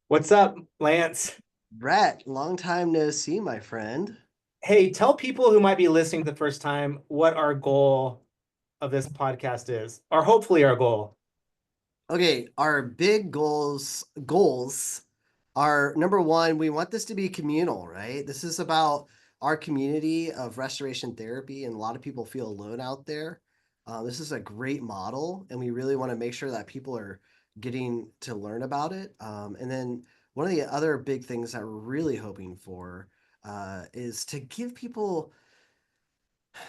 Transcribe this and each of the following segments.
What's up, Lance? Brett, long time no see, my friend. Hey, tell people who might be listening the first time what our goal of this podcast is, or hopefully our goal. Okay, our big goals are number one, we want this to be communal, right? This is about our community of restoration therapy, and a lot of people feel alone out there. This is a great model, and we really want to make sure that people are getting to learn about it. And then one of the other big things that we're really hoping for is to give people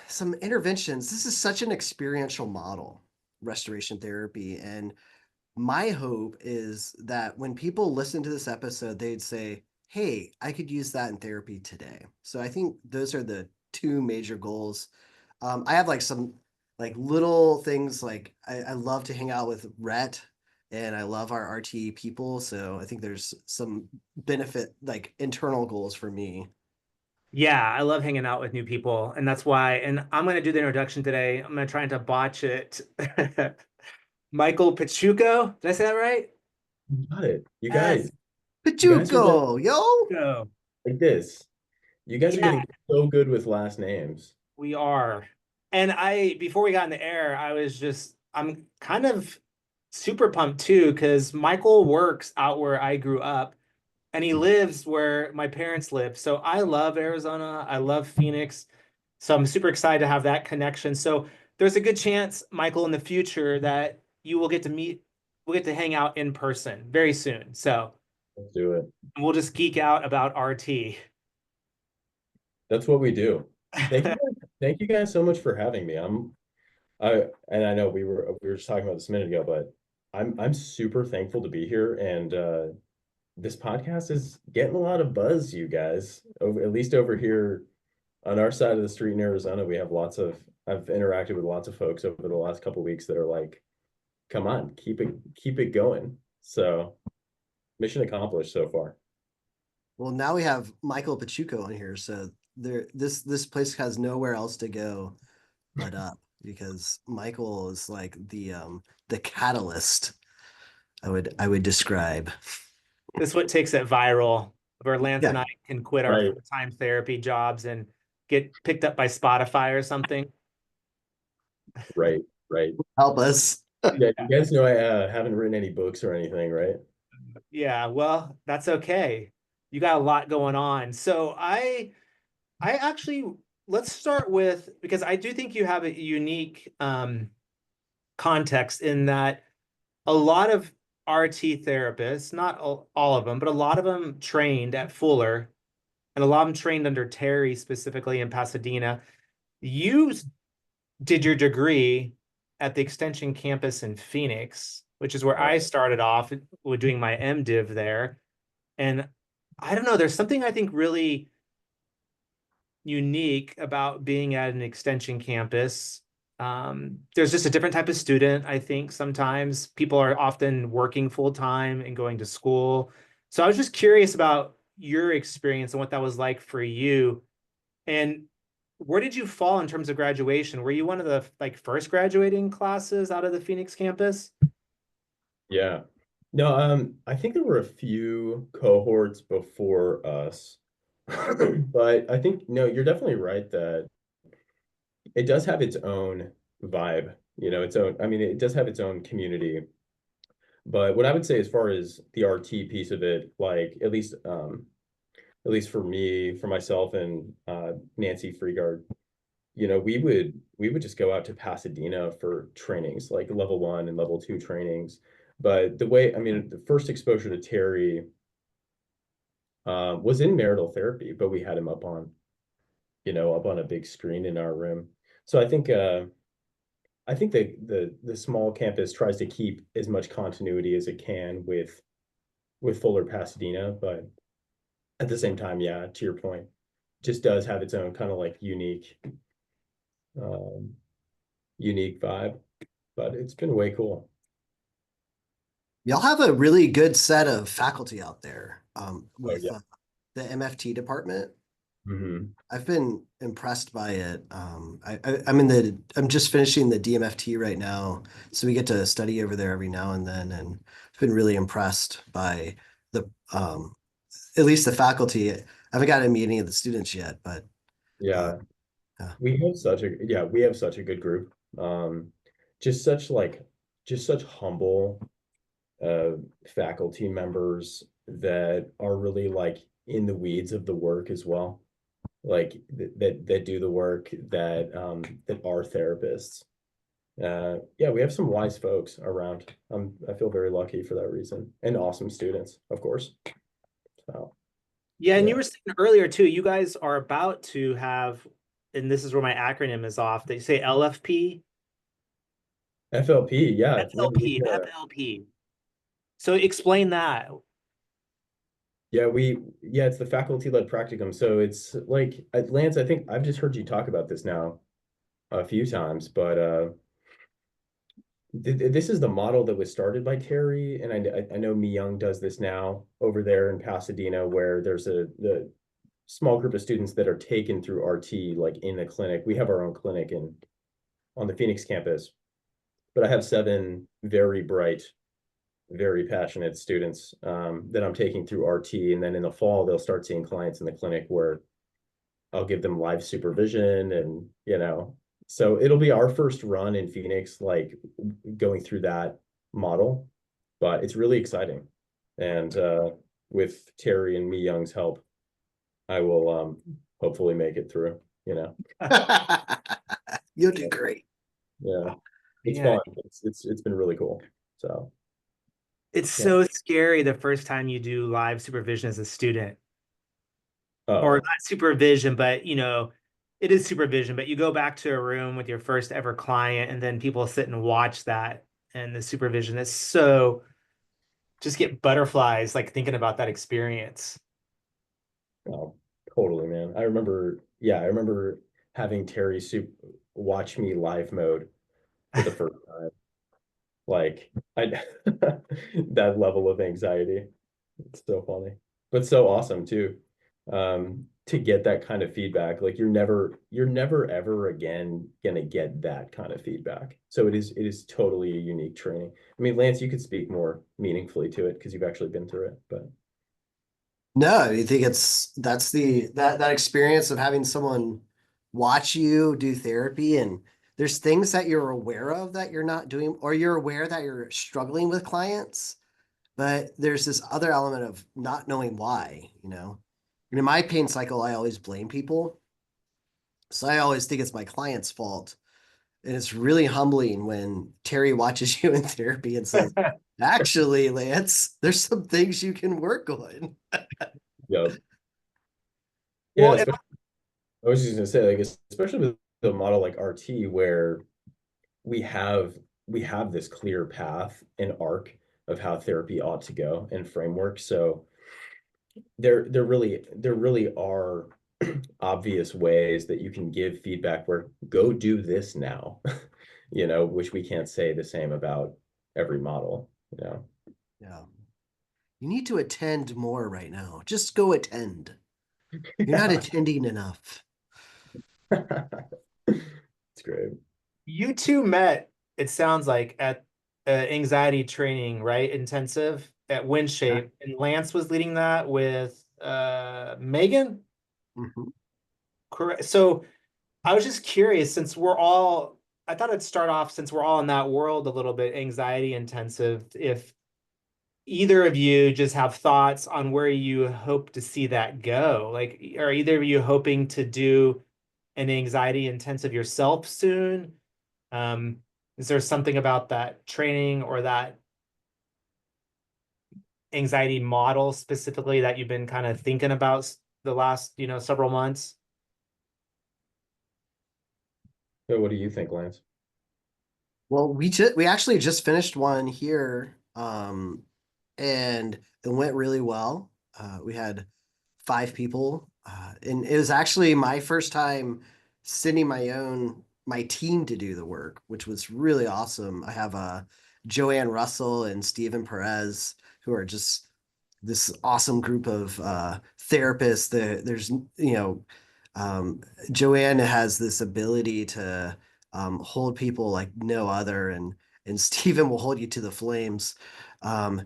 some interventions. This is such an experiential model, restoration therapy. And my hope is that when people listen to this episode, they'd say, hey, I could use that in therapy today. So I think those are the two major goals. I have like some like little things like I love to hang out with Rhett and I love our RTE people. So I think there's some benefit, like internal goals for me. Yeah, I love hanging out with new people, and that's why. And I'm going to do the introduction today. I'm going to try to botch it. Michael Piciucco, did I say that right? You got it. Yes. You guys are getting Pachuco, yo. So, like this. You guys are yeah, getting so good with last names. we are. And before we got in the air, I'm kind of super pumped too, because Michael works out where I grew up. And he lives where my parents live. So I love Arizona. I love Phoenix. So I'm super excited to have that connection. So there's a good chance, Michael, in the future that we'll get to hang out in person very soon. So Let's do it. we'll just geek out about RT. That's what we do. Thank you guys so much for having me. I know we were just talking about this a minute ago, but I'm super thankful to be here and this podcast is getting a lot of buzz, you guys. Over at least over here on our side of the street in Arizona, we have I've interacted with lots of folks over the last couple of weeks that are like, come on, keep it going. So mission accomplished so far. Well, now we have Michael Piciucco on here, so this place has nowhere else to go but up because Michael is like the catalyst I would describe. This is what takes it viral, where Lance Yeah, and I can quit our Right, full-time therapy jobs and get picked up by Spotify or something. right, right. help us. Yeah, you guys know I haven't written any books or anything, right? Yeah, well, that's okay. You got a lot going on. I actually let's start with because I do think you have a unique context in that a lot of RT therapists, not all of them, but a lot of them trained at Fuller and a lot of them trained under Terry specifically in Pasadena. You did your degree at the Extension campus in Phoenix, which is where Right. I started off with doing my MDiv there. And I don't know, there's something I think really unique about being at an extension campus. There's just a different type of student, I think. Sometimes people are often working full time and going to school. So I was just curious about your experience and what that was like for you. And where did you fall in terms of graduation? Were you one of the like first graduating classes out of the Phoenix campus? Yeah. No, I think there were a few cohorts before us. But I think no, you're definitely right that it does have its own vibe, its own, I mean, it does have its own community. But what I would say as far as the RT piece of it, like at least for me, for myself and Nancy Freegard, we would just go out to Pasadena for trainings, like level one and level two trainings. But I mean, the first exposure to Terry was in marital therapy, but we had him up on a big screen in our room. So I think the small campus tries to keep as much continuity as it can with Fuller Pasadena, but at the same time, yeah, to your point, just does have its own kind of like um, unique vibe. But it's been way cool. Y'all have a really good set of faculty out there Oh with yeah. the MFT department. Hmm. I've been impressed by it. I'm just finishing the DMFT right now, so we get to study over there every now and then, and I've been really impressed by the at least the faculty. I haven't got a meeting of the students yet, but uh, Yeah. yeah. We have such a good group. Just such like just such humble uh faculty members that are really like in the weeds of the work as well. Like that do the work that are therapists. Yeah, we have some wise folks around. I feel very lucky for that reason. And awesome students, of course. So Yeah, and you yeah. were saying earlier too, you guys are about to have, and this is where my acronym is off. They say LFP, FLP, yeah. FLP, FLP. So explain that. Yeah, it's the faculty-led practicum. So it's like Lance, I think I've just heard you talk about this now a few times, but this is the model that was started by Terry, and I know Mi Young does this now over there in Pasadena, where there's the small group of students that are taken through RT, like in the clinic. We have our own clinic in on the Phoenix campus, but I have 7 very bright, very passionate students that I'm taking through RT, and then in the fall they'll start seeing clients in the clinic where I'll give them live supervision, and so it'll be our first run in Phoenix, like going through that model, but it's really exciting. And with Terry and Mi Young's help, I will hopefully make it through, You'll do great. Yeah. It's Yeah, fun. It's been really cool. So it's yeah. so scary the first time you do live supervision as a student, or Oh, not supervision, but it is supervision, but you go back to a room with your first ever client, and then people sit and watch that, and the supervision is so just get butterflies like thinking about that experience. oh, totally, man. I remember having Terry Soup watch me live mode for the first time. Like I that level of anxiety. It's so funny, but so awesome too. To get that kind of feedback, like you're never ever again gonna get that kind of feedback. So it is totally a unique training. I mean, Lance, you could speak more meaningfully to it because you've actually been through it, but No, you think that's that experience of having someone watch you do therapy, and there's things that you're aware of that you're not doing, or you're aware that you're struggling with clients, but there's this other element of not knowing why, you know. And in my pain cycle, I always blame people. So I always think it's my client's fault. And it's really humbling when Terry watches you in therapy and says, actually, Lance, there's some things you can work on. yeah, yeah. Well, and Especially, I was just gonna say, like, especially with the model like RT, where we have we have this clear path and arc of how therapy ought to go and framework. So there really are obvious ways that you can give feedback where go do this now, which we can't say the same about every model. Yeah. You need to attend more right now. Just go attend. You're not attending enough. It's great. you two met, it sounds like, at anxiety training, right? Intensive at WinShape. And Lance was leading that with Megan. Mhm. Correct. So I was just curious, since I thought I'd start off, since we're all in that world a little bit anxiety intensive, if either of you just have thoughts on where you hope to see that go. Like, are either of you hoping to do an anxiety intensive yourself soon? Is there something about that training or that anxiety model specifically that you've been kind of thinking about the last, several months? So what do you think, Lance? Well, we actually just finished one here, and it went really well. We had 5 people, and it was actually my first time sending my team to do the work, which was really awesome. I have Joanne Russell and Stephen Perez, who are just this awesome group of therapists. There's um, Joanne has this ability to hold people like no other, and Stephen will hold you to the flames. Um,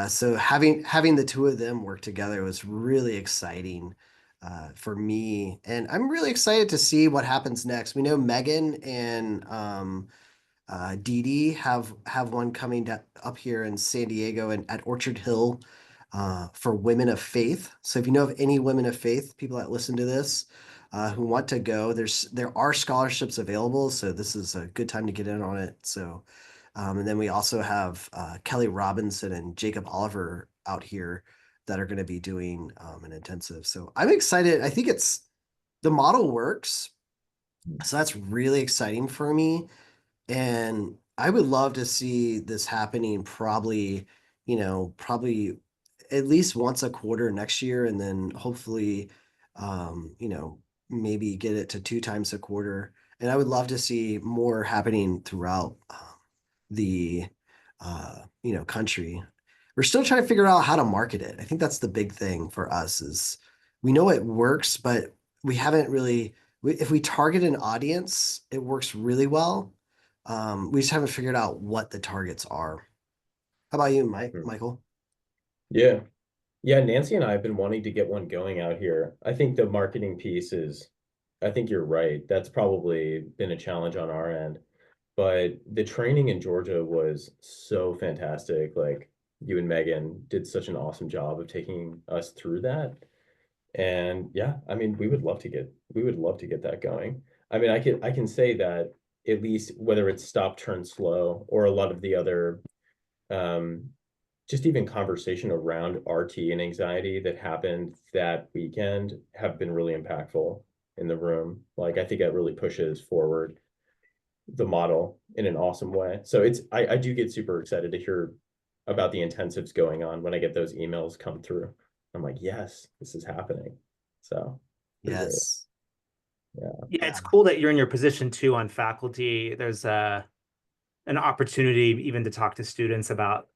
so having the two of them work together was really exciting for me, and I'm really excited to see what happens next. We know Megan and Dee Dee have one coming up here in San Diego and at Orchard Hill for women of faith. So if you know of any women of faith, people that listen to this who want to go, there are scholarships available. So this is a good time to get in on it. So and then we also have Kelly Robinson and Jacob Oliver out here that are going to be doing an intensive. So I'm excited. I think the model works. So that's really exciting for me. And I would love to see this happening probably at least once a quarter next year, and then hopefully, um, you know, maybe get it to two times a quarter. And I would love to see more happening throughout the country. We're still trying to figure out how to market it. I think that's the big thing for us is we know it works, but we haven't really if we target an audience, it works really well. We just haven't figured out what the targets are. How about you, Hmm. Michael? Yeah. Yeah, Nancy and I have been wanting to get one going out here. I think the marketing piece is, I think you're right. That's probably been a challenge on our end. But the training in Georgia was so fantastic. Like you and Megan did such an awesome job of taking us through that. And yeah, I mean, we would love to get that going. I mean, I can say that at least whether it's stop, turn slow or a lot of the other um just even conversation around RT and anxiety that happened that weekend have been really impactful in the room. Like I think that really pushes forward the model in an awesome way. So I do get super excited to hear about the intensives going on when I get those emails come through. I'm like, yes, this is happening. So pretty great. Yes. Yeah, Yeah, Yeah. it's cool that you're in your position too on faculty. There's an opportunity even to talk to students about,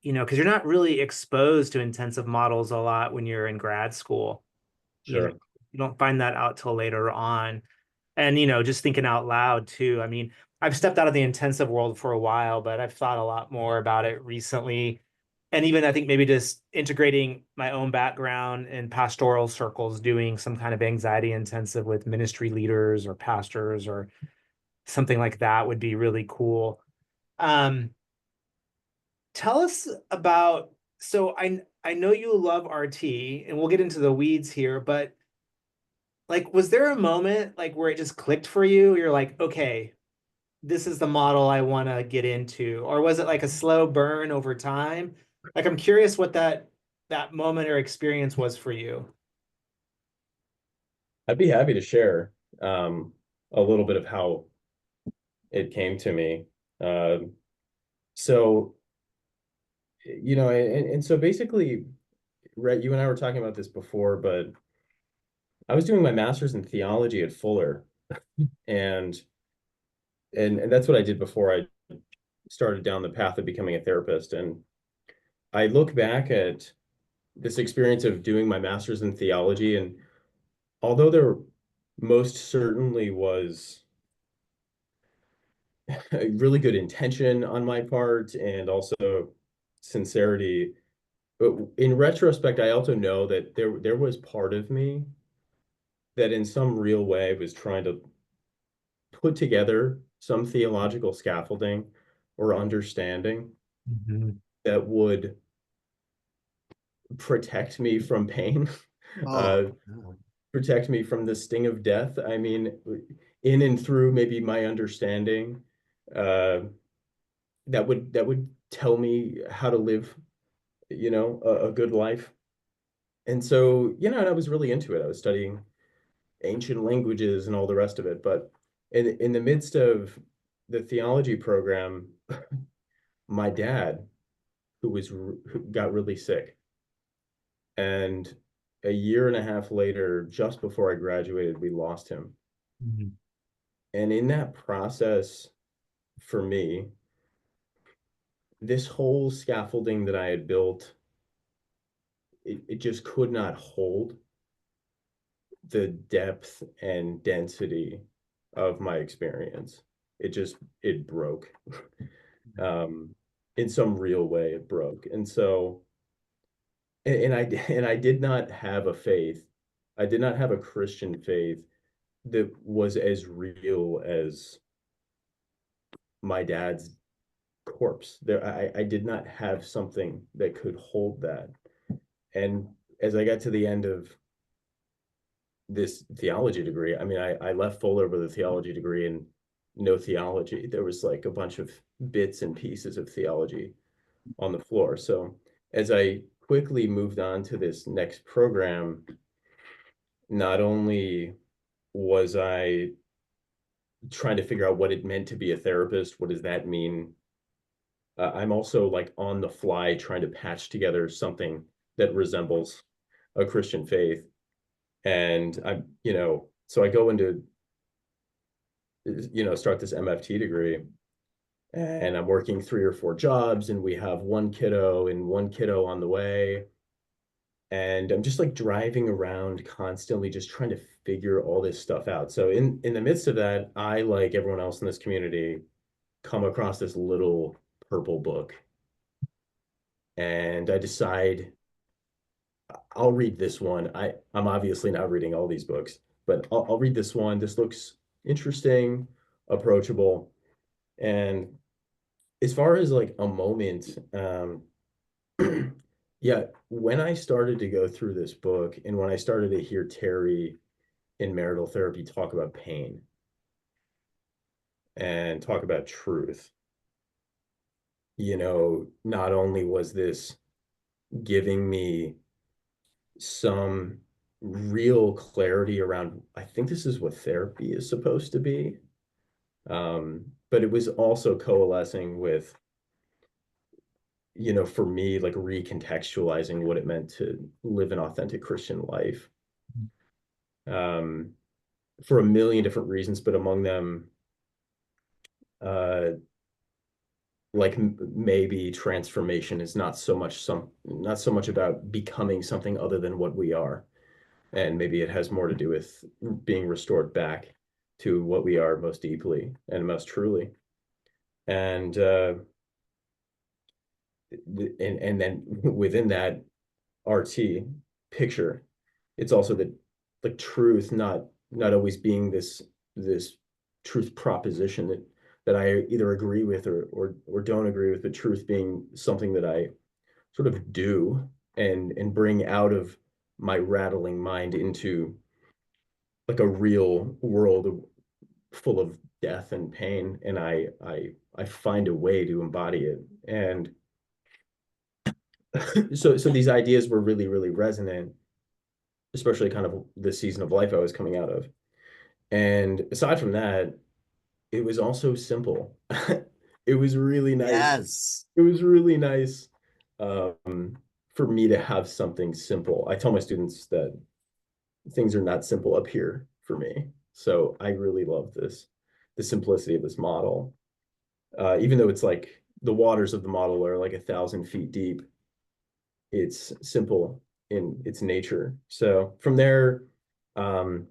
because you're not really exposed to intensive models a lot when you're in grad school. You know, sure. you don't find that out till later on. And, just thinking out loud too. I mean, I've stepped out of the intensive world for a while, but I've thought a lot more about it recently. And even I think maybe just integrating my own background in pastoral circles, doing some kind of anxiety intensive with ministry leaders or pastors or something like that would be really cool. Um, Tell us about, so I know you love RT and we'll get into the weeds here, but like was there a moment like where it just clicked for you? You're like, okay, this is the model I want to get into, or was it like a slow burn over time? Like I'm curious what that moment or experience was for you. I'd be happy to share a little bit of how it came to me. Um, so and so basically, right, you and I were talking about this before, but I was doing my master's in theology at Fuller, and and that's what I did before I started down the path of becoming a therapist. And I look back at this experience of doing my master's in theology, and although there most certainly was a really good intention on my part and also sincerity, but in retrospect, I also know that there was part of me that in some real way was trying to put together some theological scaffolding or understanding Mhm. that would protect me from pain, Oh, uh, no. protect me from the sting of death. I mean, in and through maybe my understanding, uh, that would tell me how to live, a good life. And so, and I was really into it. I was studying ancient languages and all the rest of it. But in the midst of the theology program, my dad, who got really sick, and a year and a half later, just before I graduated, we lost him. Mhm. And in that process, for me, this whole scaffolding that I had built, it just could not hold the depth and density of my experience. It broke. Um, in some real way it broke. And so and I did not have a faith. I did not have a Christian faith that was as real as my dad's corpse. I did not have something that could hold that. And as I got to the end of this theology degree, I mean, I left Fuller with a theology degree and no theology. There was like a bunch of bits and pieces of theology on the floor. So as I quickly moved on to this next program, not only was I trying to figure out what it meant to be a therapist, what does that mean? I'm also like on the fly trying to patch together something that resembles a Christian faith. And so I go into, start this MFT degree and I'm working 3 or 4 jobs and we have one kiddo and one kiddo on the way. And I'm just like driving around constantly just trying to figure all this stuff out. So in the midst of that, I, like everyone else in this community, come across this little purple book and I decide I'll read this one. I'm obviously not reading all these books, but I'll read this one. This looks interesting, approachable. And as far as like a moment, yeah, when I started to go through this book and when I started to hear Terry in marital therapy talk about pain and talk about truth, not only was this giving me some real clarity around, I think this is what therapy is supposed to be. But it was also coalescing with, for me, like recontextualizing what it meant to live an authentic Christian life. Um, for a million different reasons, but among them, uh, like maybe transformation is not so much about becoming something other than what we are, and maybe it has more to do with being restored back to what we are most deeply and most truly. And then within that RT picture, it's also that like truth not always being this truth proposition that I either agree with or don't agree with, but truth being something that I sort of do and bring out of my rattling mind into like a real world full of death and pain, and I find a way to embody it. And so these ideas were really, really resonant, especially kind of the season of life I was coming out of. And aside from that, it was also simple. It was really nice. Yes. It was really nice for me to have something simple. I tell my students that things are not simple up here for me. So I really love the simplicity of this model. Even though it's like the waters of the model are like 1,000 feet deep, it's simple in its nature. So from there, um,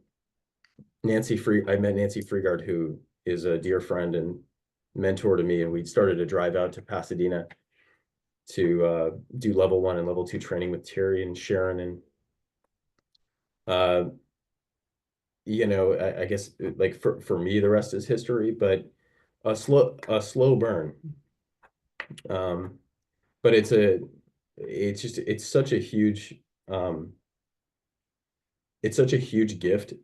I met Nancy Freegard, who is a dear friend and mentor to me, and we started to drive out to Pasadena to do level 1 and level 2 training with Terry and Sharon. And uh, I guess like for me, the rest is history, but a slow burn. Um, but it's such a huge um, it's such a huge gift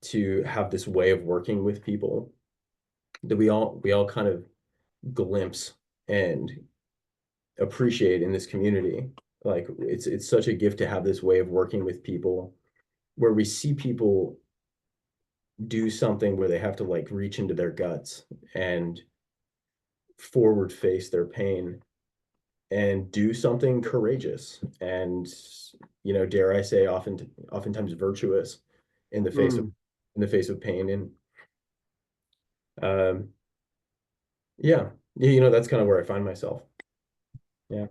to have this way of working with people that we all kind of glimpse and appreciate in this community. Like it's such a gift to have this way of working with people where we see people do something where they have to like reach into their guts and forward face their pain and do something courageous and dare I say oftentimes virtuous in the face of Mm. pain. And um yeah, that's kind of where I find myself. Yeah.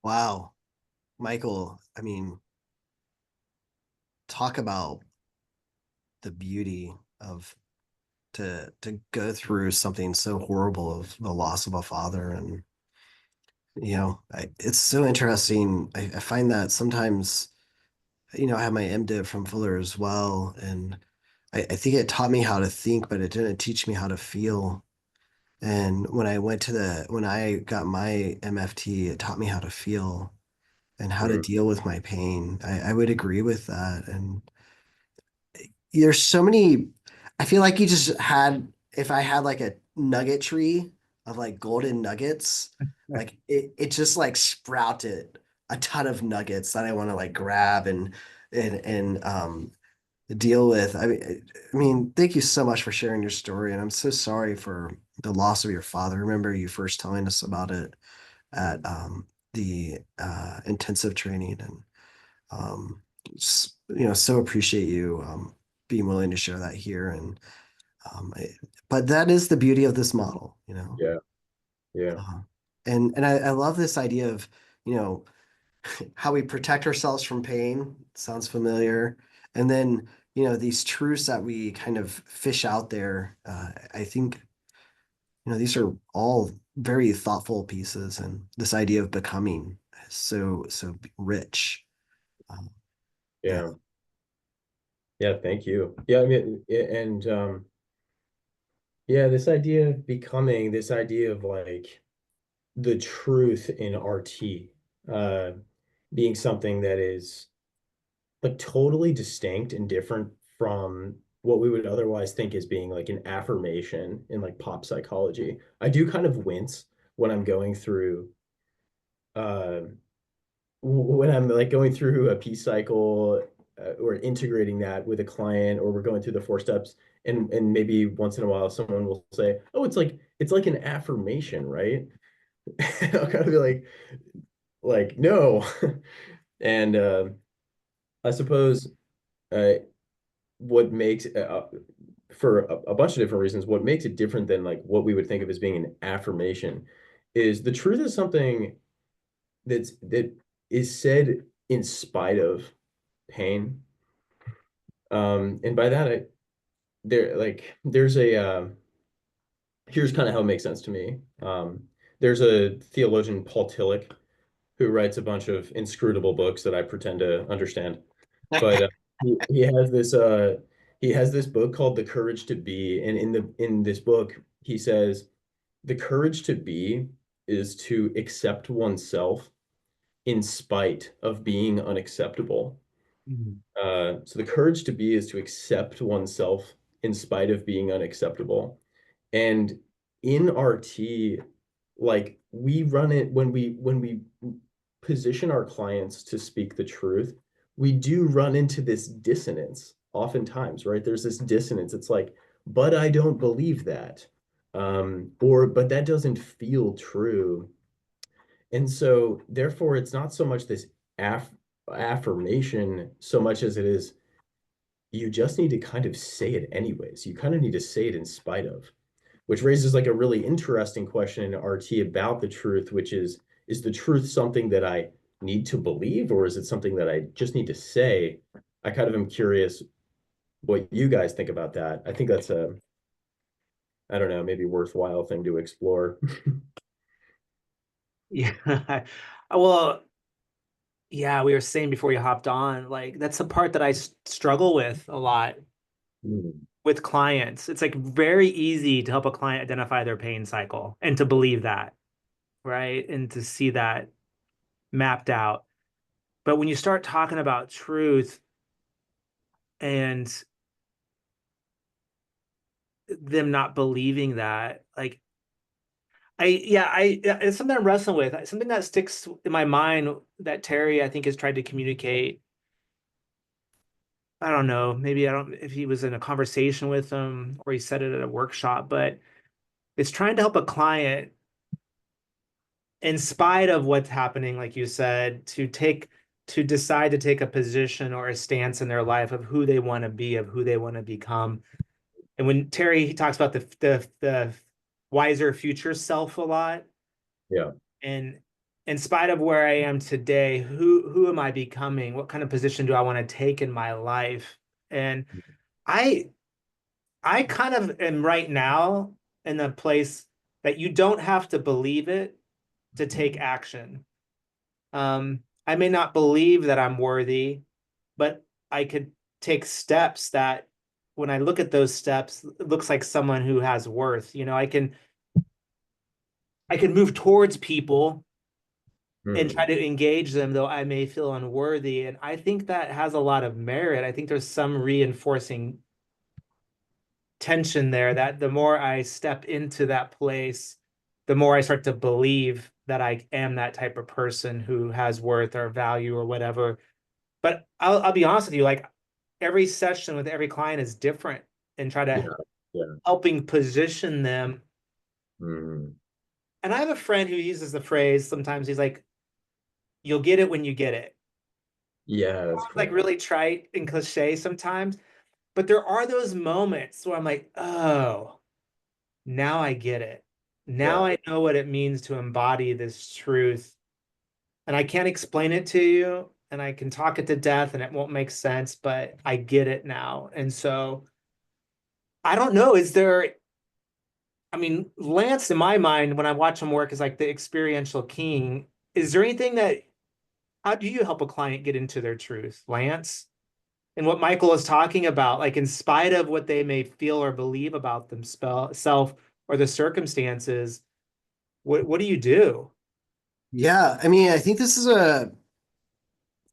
Wow. Michael, I mean, talk about the beauty of to go through something so horrible of the loss of a father. And it's so interesting. I find that sometimes, I have my MDiv from Fuller as well, and I think it taught me how to think, but it didn't teach me how to feel. And when I got my MFT, it taught me how to feel and how to Mm, deal with my pain. I would agree with that. And there's so many, I feel like you just had, if I had like a nugget tree of like golden nuggets, like it just like sprouted a ton of nuggets that I want to like grab and deal with. I mean, thank you so much for sharing your story, and I'm so sorry for the loss of your father. I remember you first telling us about it at the intensive training, and so appreciate you being willing to share that here. And um, I, but that is the beauty of this model, yeah, yeah, Uh, and I love this idea of you know how we protect ourselves from pain. Sounds familiar. And then, these truths that we kind of fish out there. I think, these are all very thoughtful pieces, and this idea of becoming is so rich. Um, yeah. yeah, yeah. Thank you. Yeah, I mean, and yeah, this idea of becoming, this idea of like the truth in RT, uh, being something that is like totally distinct and different from what we would otherwise think as being like an affirmation in like pop psychology. I do kind of wince when I'm going through uh when I'm like going through a peace cycle, or integrating that with a client, or we're going through the 4 steps, and maybe once in a while someone will say, "Oh, it's like an affirmation, right?" I'll kind of be like no. And I suppose uh, what makes for a bunch of different reasons, what makes it different than like what we would think of as being an affirmation is the truth is something that is said in spite of pain. And by that, there's a here's kind of how it makes sense to me. There's a theologian, Paul Tillich, who writes a bunch of inscrutable books that I pretend to understand. But he has this book called The Courage to Be, and in this book he says the courage to be is to accept oneself in spite of being unacceptable. Mhm. So the courage to be is to accept oneself in spite of being unacceptable. And in RT, like we run it when we position our clients to speak the truth, we do run into this dissonance oftentimes, right? There's this dissonance. It's like, but I don't believe that. Or but that doesn't feel true. And so therefore it's not so much this aff affirmation so much as it is you just need to kind of say it anyways. You kind of need to say it in spite of, which raises like a really interesting question in RT about the truth, which is the truth something that I need to believe, or is it something that I just need to say? I kind of am curious what you guys think about that. I think that's a, I don't know, maybe worthwhile thing to explore. Yeah. Well, yeah, we were saying before you hopped on, like that's the part that I struggle with a lot Mm, with clients. It's like very easy to help a client identify their pain cycle and to believe that, right? And to see that mapped out. But when you start talking about truth and them not believing that, like it's something I'm wrestling with. Something that sticks in my mind that Terry, I think, has tried to communicate. I don't know, maybe I don't if he was in a conversation with them or he said it at a workshop, but it's trying to help a client in spite of what's happening, like you said, to decide to take a position or a stance in their life of who they want to be, of who they want to become. And when Terry he talks about the wiser future self a lot, yeah. and in spite of where I am today, who am I becoming? What kind of position do I want to take in my life? And I I kind of am right now in a place that you don't have to believe it to take action. I may not believe that I'm worthy, but I could take steps that when I look at those steps, it looks like someone who has worth. You know, I can move towards people and try Mm. to engage them, though I may feel unworthy. And I think that has a lot of merit. I think there's some reinforcing tension there that the more I step into that place, the more I start to believe that I am that type of person who has worth or value or whatever. But I'll be honest with you, like every session with every client is different and try to Yeah. Yeah. helping position them. Mm. And I have a friend who uses the phrase sometimes he's like, you'll get it when you get it. Yeah, that's Sounds like cool. really trite and cliche sometimes, but there are those moments where I'm like, oh, now I get it. Now Yeah. I know what it means to embody this truth. And I can't explain it to you, and I can talk it to death and it won't make sense, but I get it now. And so I don't know, is there, I mean, Lance, in my mind, when I watch him work, is like the experiential king. Is there anything that, how do you help a client get into their truth, Lance? And what Michael is talking about, like in spite of what they may feel or believe about themselves or the circumstances, what do you do? Yeah, I mean, I think this is a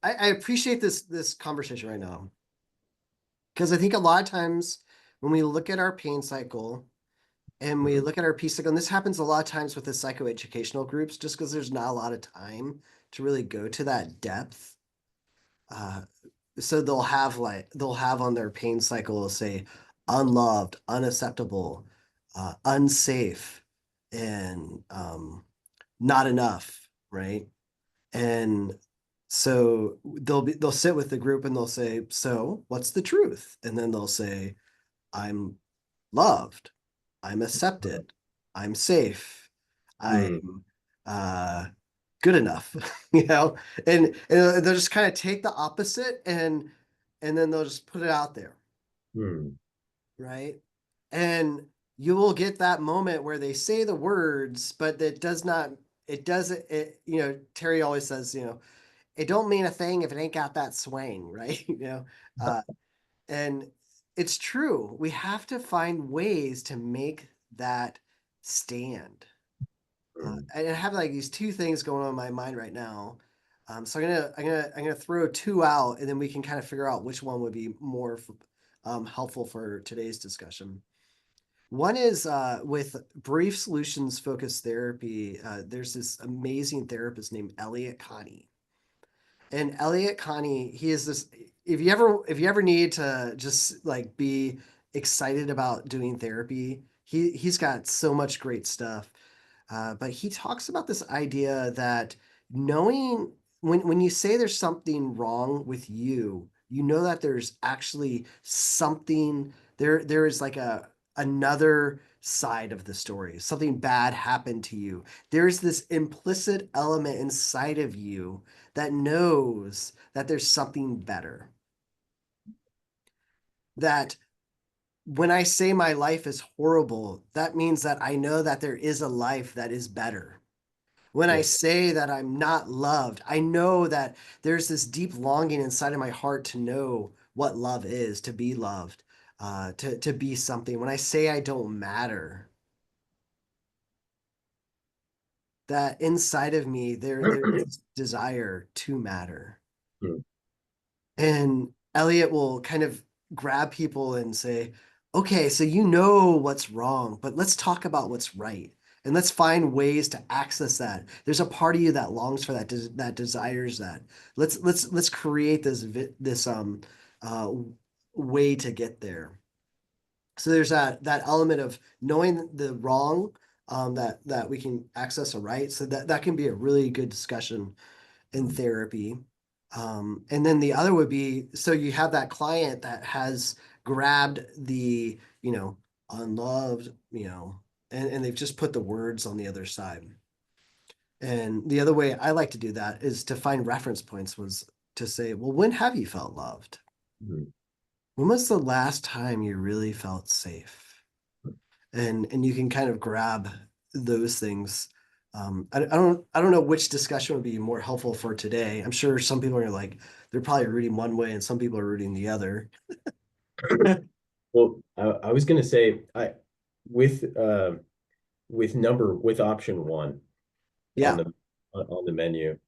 I appreciate this conversation right now because I think a lot of times when we look at our pain cycle and we Mm. look at our peace cycle, and this happens a lot of times with the psychoeducational groups, just because there's not a lot of time to really go to that depth. Uh, so they'll have on their pain cycle say unloved, unacceptable, unsafe, and not enough, right? And so they'll sit with the group and they'll say, so what's the truth? And then they'll say, I'm loved, I'm accepted, I'm safe, Mm. I'm uh good enough, you know, and they'll just kind of take the opposite and then they'll just put it out there, Mm. right? And you will get that moment where they say the words, but it does not, it doesn't, it, you know, Terry always says, you know, it don't mean a thing if it ain't got that swing, right? You know, uh, and it's true. We have to find ways to make that stand. Mm. I have like these two things going on in my mind right now. So I'm gonna throw two out, and then we can kind of figure out which one would be more helpful for today's discussion. One is with brief solutions focused therapy. There's this amazing therapist named Elliot Connie. And Elliot Connie, he is this. If you ever need to just like be excited about doing therapy, he's got so much great stuff. But he talks about this idea that knowing when you say there's something wrong with you, you know that there's actually something there. There is like a another side of the story. Something bad happened to you. There's this implicit element inside of you that knows that there's something better. That when I say my life is horrible, that means that I know that there is a life that is better. When I Yeah. say that I'm not loved, I know that there's this deep longing inside of my heart to know what love is, to be loved, to be something. When I say I don't matter, that inside of me there is this desire to matter. Mm. And Elliot will kind of grab people and say, okay, so you know what's wrong, but let's talk about what's right. And let's find ways to access that. There's a part of you that longs for that, that desires that. Let's create this uh, way to get there. So there's that element of knowing the wrong, that we can access a right. So that can be a really good discussion in Mm. therapy. And then the other would be, so you have that client that has grabbed the, you know, unloved, you know, and they've just put the words on the other side. And the other way I like to do that is to find reference points was to say, well, when have you felt loved? Mm. When was the last time you really felt safe? And you can kind of grab those things. I don't know which discussion would be more helpful for today. I'm sure some people are like they're probably rooting one way and some people are rooting the other. Well, I was gonna say with uh with option one on Yeah. the menu,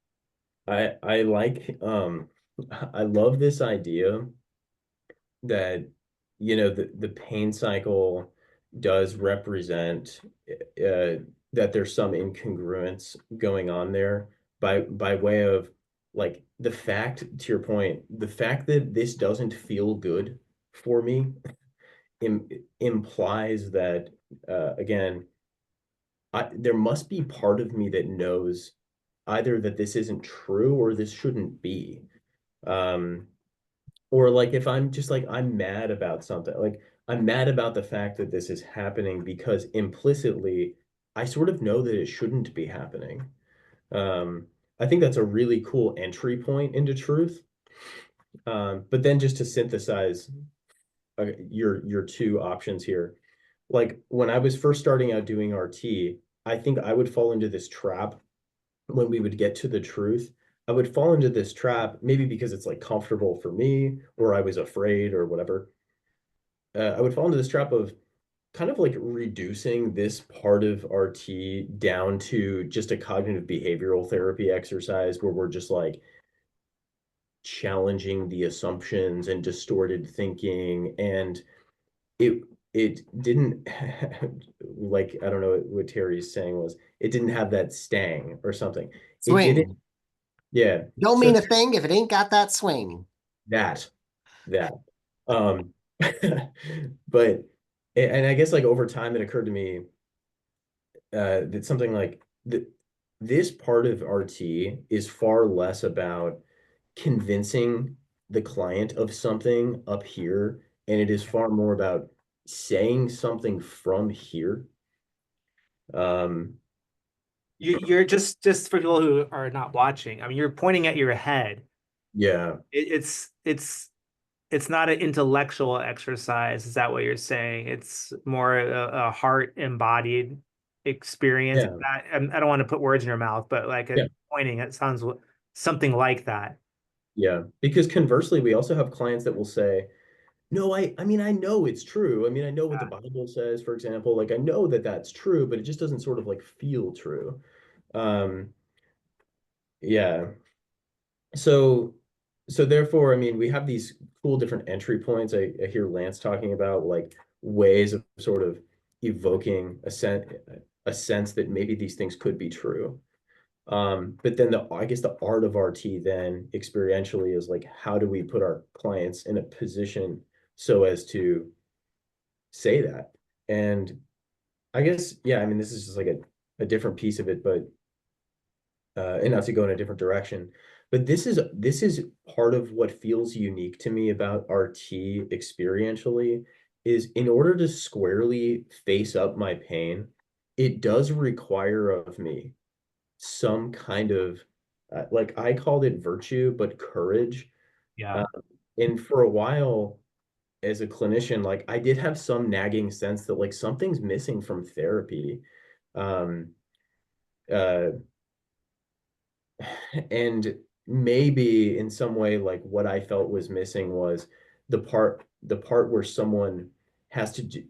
I like I love this idea that the pain cycle does represent that there's some incongruence going on there by way of like the fact, to your point, the fact that this doesn't feel good for me im implies that again there must be part of me that knows either that this isn't true or this shouldn't be. Um, or like if I'm just like I'm mad about something, like I'm mad about the fact that this is happening because implicitly I sort of know that it shouldn't be happening. Um, I think that's a really cool entry point into truth. But then just to synthesize your two options here, like when I was first starting out doing RT, I think I would fall into this trap when we would get to the truth. I would fall into this trap, maybe because it's like comfortable for me, or I was afraid, or whatever. I would fall into this trap of kind of like reducing this part of RT down to just a cognitive behavioral therapy exercise where we're just like challenging the assumptions and distorted thinking. And it it didn't like I don't know what Terry's saying was it didn't have that stang or something. It didn't, Swing. yeah. Don't So mean a thing if it ain't got that swing. that that um but and I guess like over time it occurred to me that something like this part of RT is far less about convincing the client of something up here, and it is far more about saying something from here. Um, You're just for people who are not watching. I mean, you're pointing at your head. yeah, It's not an intellectual exercise. Is that what you're saying? It's more a heart embodied experience. yeah, I don't want to put words in your mouth, but like yeah, pointing, it sounds something like that. yeah. Because conversely, we also have clients that will say, no, I mean, I know it's true. I mean, I know what the Uh, Bible says, for example. Like, I know that that's true, but it just doesn't sort of like feel true. Um, yeah. So, so therefore, I mean, we have these cool different entry points. I hear Lance talking about like ways of sort of evoking a sense that maybe these things could be true. But then I guess the art of RT then experientially is like, how do we put our clients in a position so as to say that? And I guess, yeah, I mean, this is just like a different piece of it, but and not to go in a different direction. But this is part of what feels unique to me about RT experientially is in order to squarely face up my pain, it does require of me some kind of like I called it virtue, but courage. yeah. Uh, and for a while, as a clinician, like I did have some nagging sense that like something's missing from therapy. Um, uh, and maybe in some way like what I felt was missing was the part where someone has to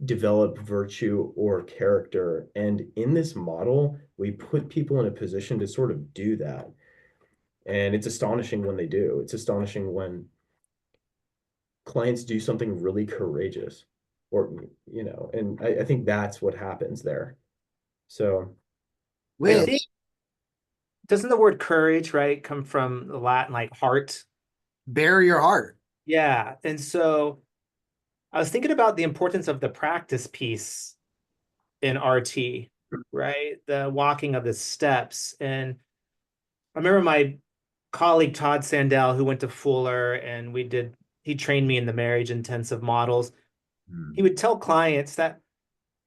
develop virtue or character, and in this model we put people in a position to sort of do that, and it's astonishing when they do. It's astonishing when clients do something really courageous, or and I think that's what happens there. So I yeah. think Which doesn't the word courage, right, come from the Latin like heart? bare your heart. Yeah. And so I was thinking about the importance of the practice piece in RT, right? The walking of the steps. And I remember my colleague Todd Sandell, who went to Fuller, and he trained me in the marriage intensive models. He Mm. would tell clients that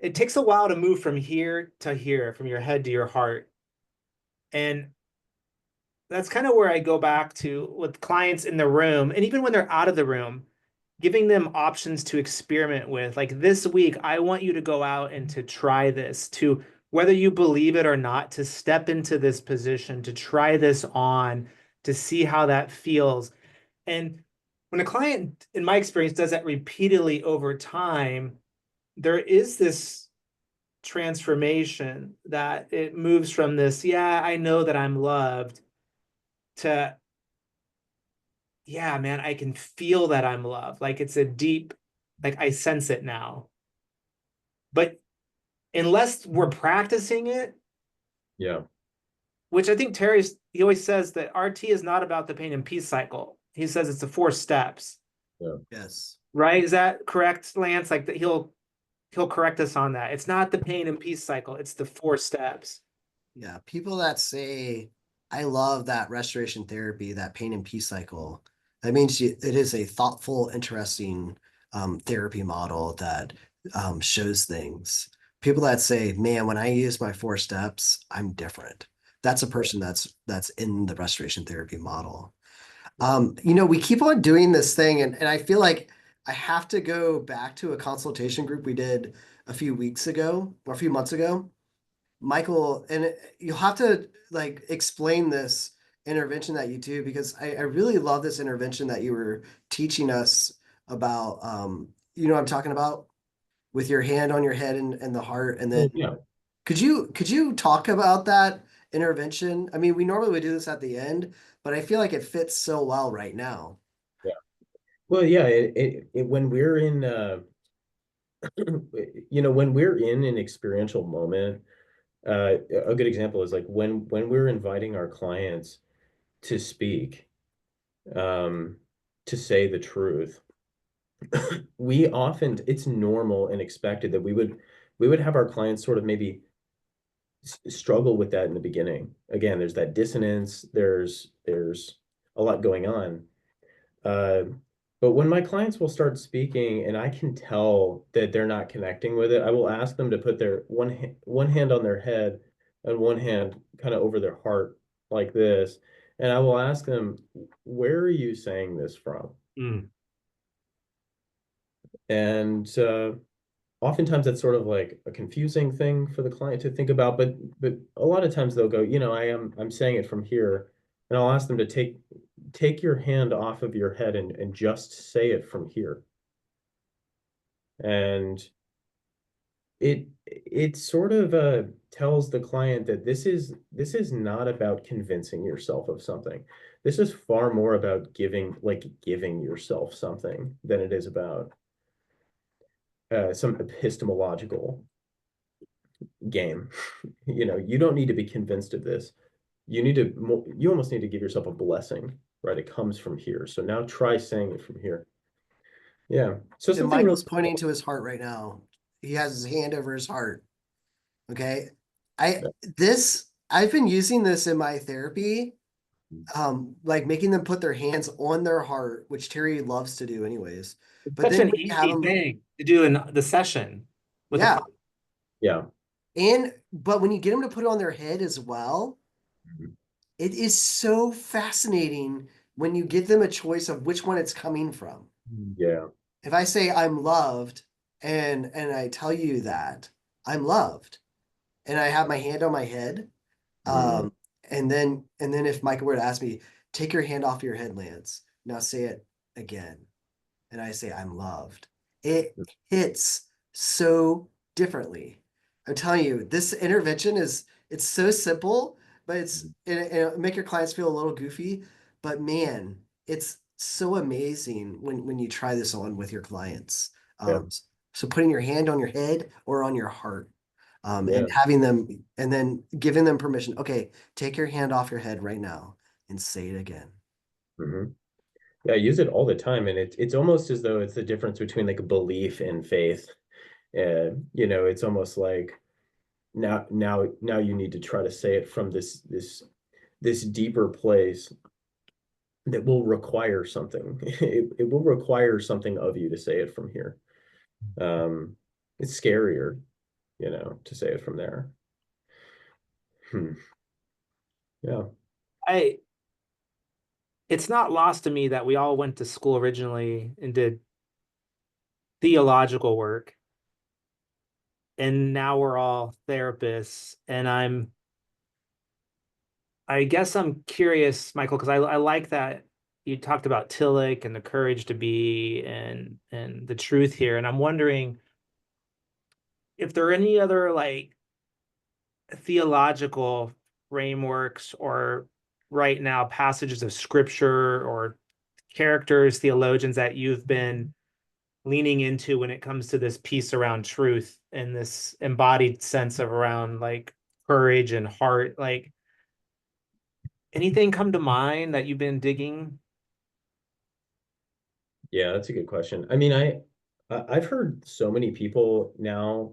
it takes a while to move from here to here, from your head to your heart. And that's kind of where I go back to with clients in the room, and even when they're out of the room, giving them options to experiment with. Like this week, I want you to go out and to try this, to whether you believe it or not, to step into this position, to try this on, to see how that feels. And when a client, in my experience, does that repeatedly over time, there is this transformation that it moves from this, yeah, I know that I'm loved, to, yeah, man, I can feel that I'm loved. Like it's a deep, like I sense it now. But unless we're practicing it, Yeah. which I think he always says that RT is not about the pain and peace cycle. He says it's the 4 steps, Yeah. Yes. right? Is that correct, Lance? Like that he'll correct us on that. It's not the pain and peace cycle, it's the 4 steps. Yeah. People that say, I love that restoration therapy, that pain and peace cycle, that means it is a thoughtful, interesting therapy model that shows things. People that say, man, when I use my 4 steps, I'm different. That's a person that's in the restoration therapy model. We keep on doing this thing, and I feel like I have to go back to a consultation group we did a few weeks ago or a few months ago. Michael, and you'll have to like explain this intervention that you do because I really love this intervention that you were teaching us about. You know what I'm talking about with your hand on your head and the heart, and then Well, yeah. could you talk about that intervention? I mean, we normally would do this at the end, but I feel like it fits so well right now. Yeah. Well, yeah, when we're in when we're in an experiential moment, a good example is like when we're inviting our clients to speak, um, to say the truth, we often it's normal and expected that we would have our clients sort of maybe struggle with that in the beginning. Again, there's that dissonance, there's a lot going on. Uh, but when my clients will start speaking and I can tell that they're not connecting with it, I will ask them to put their one hand on their head and one hand kind of over their heart like this. And I will ask them, where are you saying this from? Mm. And oftentimes that's sort of like a confusing thing for the client to think about, but a lot of times they'll go, I'm saying it from here, and I'll ask them to take your hand off of your head and just say it from here. And it sort of tells the client that this is not about convincing yourself of something. This is far more about giving yourself something than it is about some epistemological game. You don't need to be convinced of this. You almost need to give yourself a blessing, right? It comes from here. So now try saying it from here. Yeah. So And something really Michael's pointing to his heart right now. He has his hand over his heart. Okay. I I've been using this in my therapy, like making them put their hands on their heart, which Terry loves to do anyways. But Such then an when you have easy them, thing to do in the session with a yeah. client. Yeah. But when you get them to put it on their head as well, Mhm. it is so fascinating when you give them a choice of which one it's coming from. Yeah. If I say I'm loved and I tell you that I'm loved and I have my hand on my head, Mhm. and then if Michael were to ask me, take your hand off your head, Lance. Now say it again. And I say I'm loved. It hits so differently. I'm telling you, this intervention it's so simple, but it'll make your clients feel a little goofy. But man, it's so amazing when you try this on with your clients. Yeah. So putting your hand on your head or on your heart, and Yeah. having them and then giving them permission. Okay, take your hand off your head right now and say it again. Mhm. Yeah, I use it all the time, and it's almost as though it's the difference between like a belief and faith. And it's almost like now you need to try to say it from this deeper place that will require something. It will require something of you to say it from here. Um, it's scarier, to say it from there. Hmm. Yeah. I It's not lost to me that we all went to school originally and did theological work, and now we're all therapists. And I guess I'm curious, Michael, because I like that you talked about Tillich and the courage to be and the truth here. And I'm wondering if there are any other like theological frameworks or right now passages of scripture or characters, theologians that you've been leaning into when it comes to this piece around truth and this embodied sense of around like courage and heart. Like anything come to mind that you've been digging? Yeah, that's a good question. I mean, I've heard so many people now,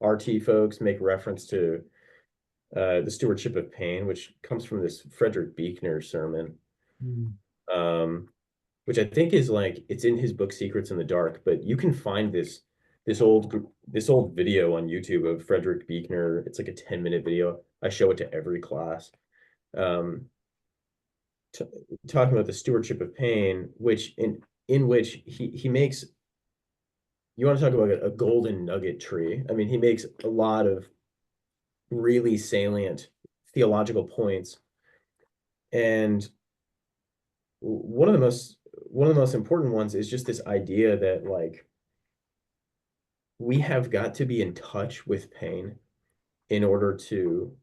RT folks make reference to the stewardship of pain, which comes from this Frederick Buechner sermon, Mm. um, which I think is like it's in his book Secrets in the Dark. But you can find this old video on YouTube of Frederick Buechner. It's like a 10-minute video. I show it to every class. Um, t Talking about the stewardship of pain, which in which he makes, you want to talk about a golden nugget tree. I mean, he makes a lot of really salient theological points. And one of the most important ones is just this idea that like we have got to be in touch with pain in order to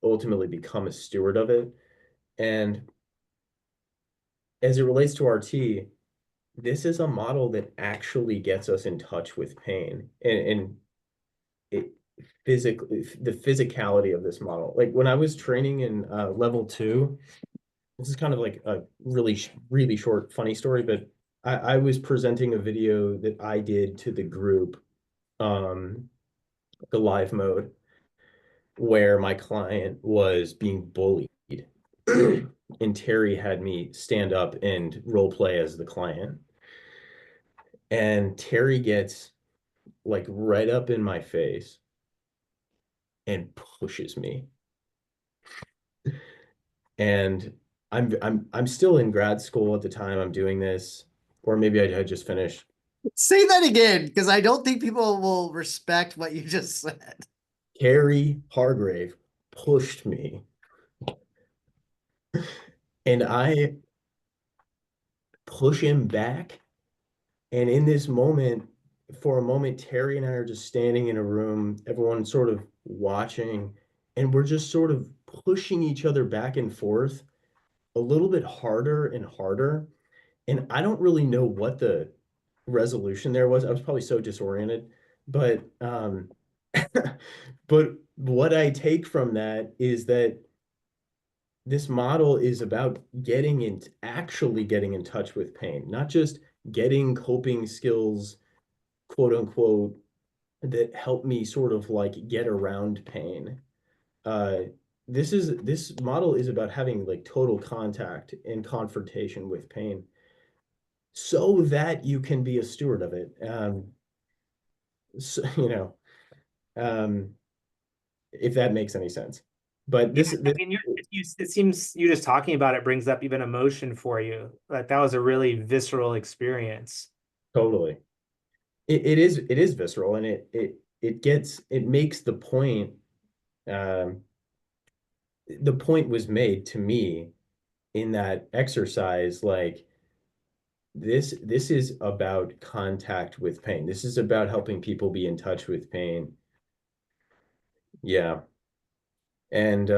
ultimately become a steward of it. And as it relates to RT, this is a model that actually gets us in touch with pain and it physically, the physicality of this model. Like when I was training in level 2, this is kind of like a really short funny story, but I was presenting a video that I did to the group, um the live mode, where my client was being bullied. And Terry had me stand up and role play as the client, and Terry gets like right up in my face and pushes me. And I'm still in grad school at the time I'm doing this, or maybe I had just finished. Say that again, because I don't think people will respect what you just said. Carrie Hargrave pushed me, and I push him back. And in this moment, for a moment, Terry and I are just standing in a room, everyone sort of watching, and we're just sort of pushing each other back and forth a little bit harder and harder. And I don't really know what the resolution there was. I was probably so disoriented, but but what I take from that is that this model is about actually getting in touch with pain, not just getting coping skills, quote unquote, that help me sort of like get around pain. Uh, this model is about having like total contact and confrontation with pain so that you can be a steward of it. So, um, if that makes any sense. But Yeah, I this mean, it seems you just talking about it brings up even emotion for you. Like that was a really visceral experience. totally, it is visceral, and it makes the point. Um, the point was made to me in that exercise, like this is about contact with pain. This is about helping people be in touch with pain. Yeah. And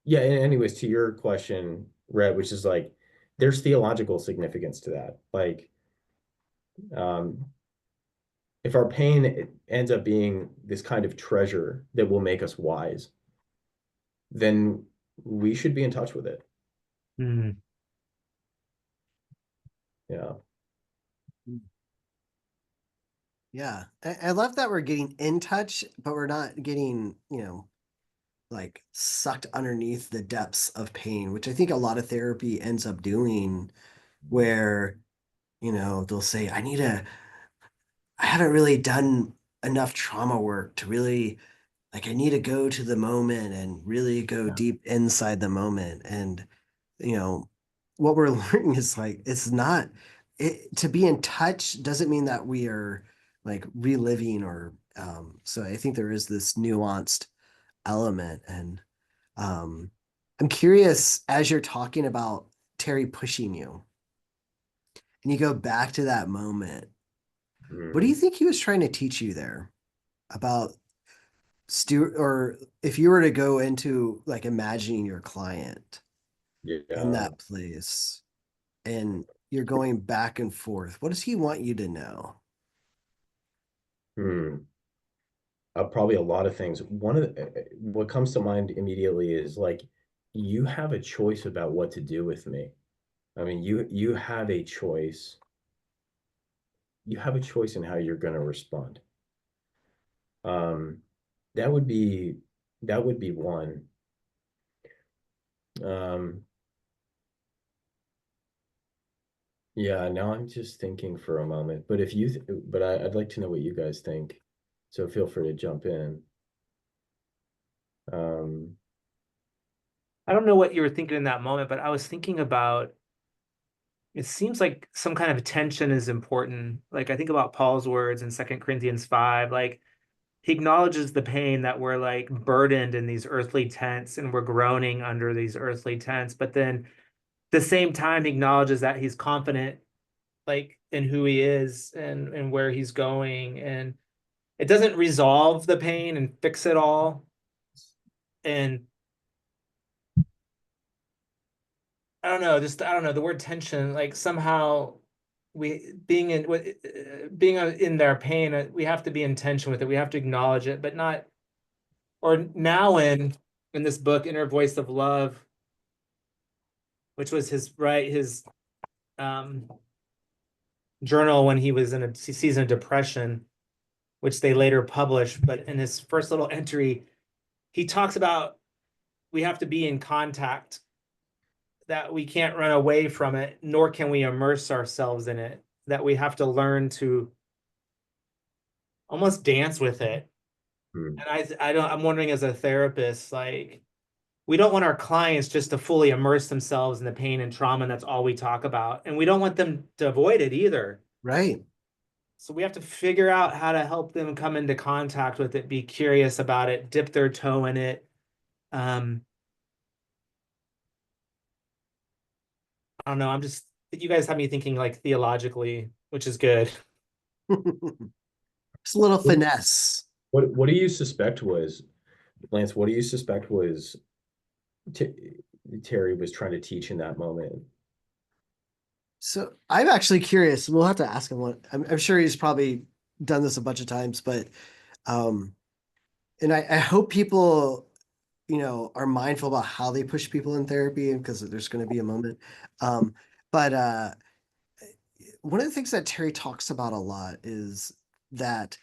yeah, and anyways, to your question, Rhett, which is like there's theological significance to that. Like, um, if our pain ends up being this kind of treasure that will make us wise, then we should be in touch with it. Mm. Yeah. Yeah. I love that we're getting in touch, but we're not getting, like sucked underneath the depths of pain, which I think a lot of therapy ends up doing, where, they'll say, I haven't really done enough trauma work to really, like, I need to go to the moment and really go Yeah. deep inside the moment. And, you know, what we're learning is like, it's not to be in touch doesn't mean that we are like reliving or so I think there is this nuanced element. And um I'm curious, as you're talking about Terry pushing you and you go back to that moment, what do you Mm, think he was trying to teach you there about Stuart? Or if you were to go into like imagining your client in yeah. that place and you're going back and forth, what does he want you to know? Hmm. Probably a lot of things. One of what comes to mind immediately is like you have a choice about what to do with me. I mean, you have a choice. You have a choice in how you're going to respond. Um, that would be that would be one. Um, yeah, now I'm just thinking for a moment. But if you, th but I'd like to know what you guys think. So feel free to jump in. Um, I don't know what you were thinking in that moment, but I was thinking about it seems like some kind of attention is important. Like I think about Paul's words in Second Corinthians 5, like he acknowledges the pain that we're like burdened in these earthly tents and we're groaning under these earthly tents, but then the same time he acknowledges that he's confident like in who he is and where he's going. And it doesn't resolve the pain and fix it all. And I don't know, just I don't know, the word tension, like somehow we being in their pain, we have to be in tension with it. We have to acknowledge it, but not or now in this book, Inner Voice of Love, which was his um journal when he was in a season of depression, which they later published. But in his first little entry, he talks about we have to be in contact, that we can't run away from it, nor can we immerse ourselves in it, that we have to learn to almost dance with it. hmm, And I don't, I'm wondering as a therapist, like, we don't want our clients just to fully immerse themselves in the pain and trauma, and that's all we talk about. And we don't want them to avoid it either. Right. So we have to figure out how to help them come into contact with it, be curious about it, dip their toe in it. Um, I don't know. You guys have me thinking like theologically, which is good. Just a little what finesse. what do you suspect was Lance? What do you suspect was T Terry was trying to teach in that moment? So I'm actually curious. We'll have to ask him what I'm sure he's probably done this a bunch of times, but um, and I hope people, are mindful about how they push people in therapy because there's going to be a moment. Um, but one of the things that Terry talks about a lot is that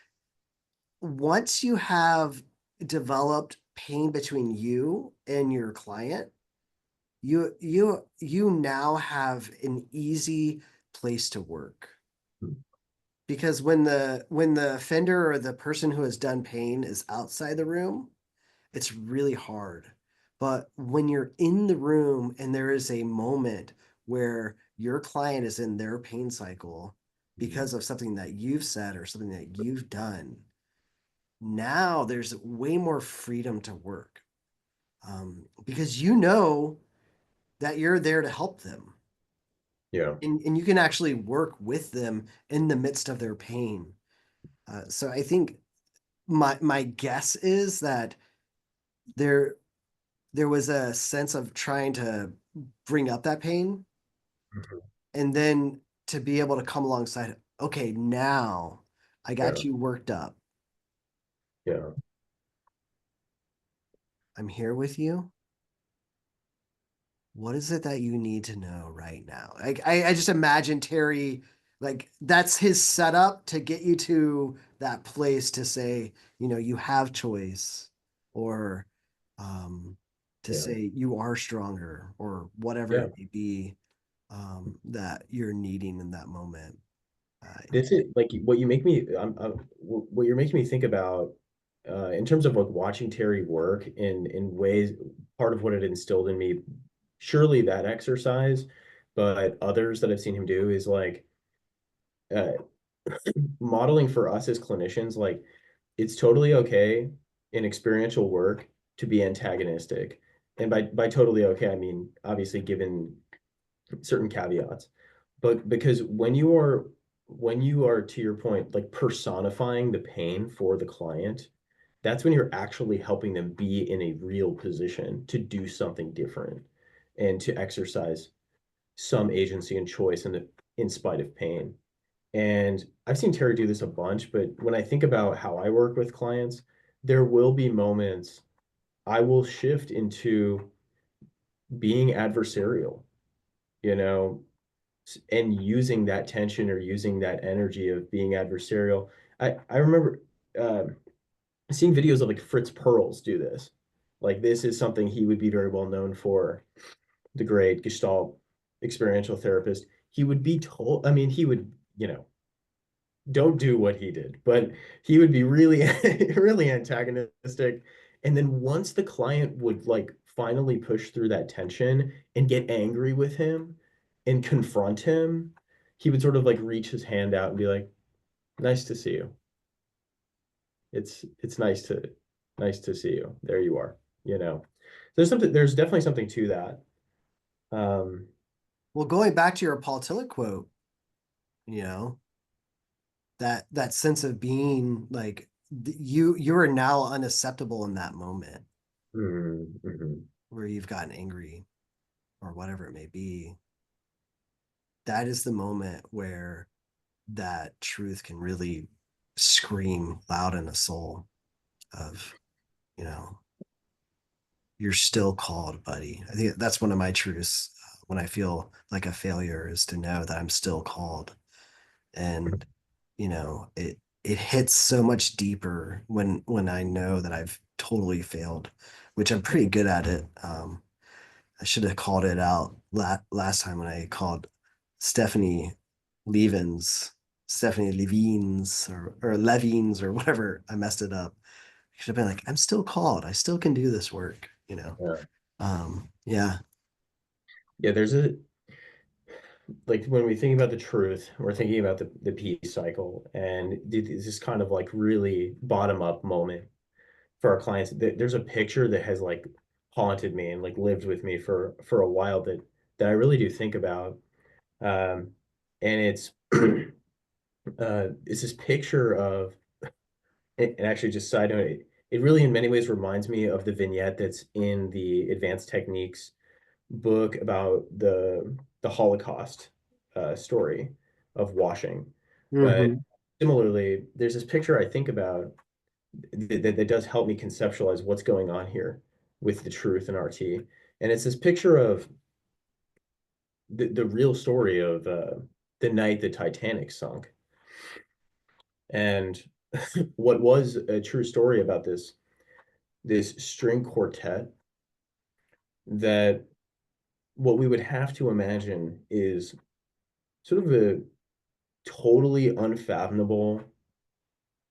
once you have developed pain between you and your client, you now have an easy place to work. Because when the offender or the person who has done pain is outside the room, it's really hard. But when you're in the room and there is a moment where your client is in their pain cycle Mhm. because of something that you've said or something that you've done, now there's way more freedom to work, because you know that you're there to help them, Yeah. and you can actually work with them in the midst of their pain. So I think my guess is that there there was a sense of trying to bring up that pain Mhm. and then to be able to come alongside. Okay, now I got Yeah. you worked up. Yeah. I'm here with you. What is it that you need to know right now? I just imagine Terry, like that's his setup to get you to that place to say, you have choice, or um, to Yeah. say you are stronger, or whatever Yeah. it may be, that you're needing in that moment. This is like what you make me what you're making me think about in terms of like watching Terry work in ways, part of what it instilled in me, surely that exercise, but others that I've seen him do is like uh, modeling for us as clinicians, like it's totally okay in experiential work to be antagonistic. And by totally okay, I mean obviously given certain caveats. But because when you are to your point, like personifying the pain for the client, that's when you're actually helping them be in a real position to do something different and to exercise some agency and choice in spite of pain. And I've seen Terry do this a bunch, but when I think about how I work with clients, there will be moments I will shift into being adversarial, you know, and using that tension or using that energy of being adversarial. I remember seeing videos of like Fritz Perls do this. Like this is something he would be very well known for, the great Gestalt experiential therapist. He would be told, I mean, he would, don't do what he did, but he would be really, really antagonistic. And then once the client would like finally push through that tension and get angry with him and confront him, he would sort of like reach his hand out and be like, "Nice to see you. It's nice to see you. There you are." You know, there's definitely something to that. Um, Well, going back to your Paul Tillich quote, you know, that sense of being like you are now unacceptable in that moment mhm. where you've gotten angry or whatever it may be. That is the moment where that truth can really scream loud in the soul of, you know, you're still called, buddy. I think that's one of my truths when I feel like a failure is to know that I'm still called. And, you know, it hits so much deeper when I know that I've totally failed, which I'm pretty good at it. I should have called it out last time when I called Stephanie Levins, Stephanie Levines or Levines or whatever. I messed it up. I should have been like, I'm still called. I still can do this work, you know. Yeah. Yeah. Yeah, there's a like when we think about the truth, we're thinking about the peace cycle, and this kind of like really bottom up moment for our clients. There's a picture that has like haunted me and like lived with me for a while that I really do think about. Um, and it's this picture of and actually just side note, it really in many ways reminds me of the vignette that's in the Advanced Techniques book about the Holocaust story of washing. But Mm-hmm. similarly, there's this picture I think about that does help me conceptualize what's going on here with the truth in RT. And it's this picture of the real story of the night the Titanic sunk. And what was a true story about this string quartet that what we would have to imagine is sort of a totally unfathomable,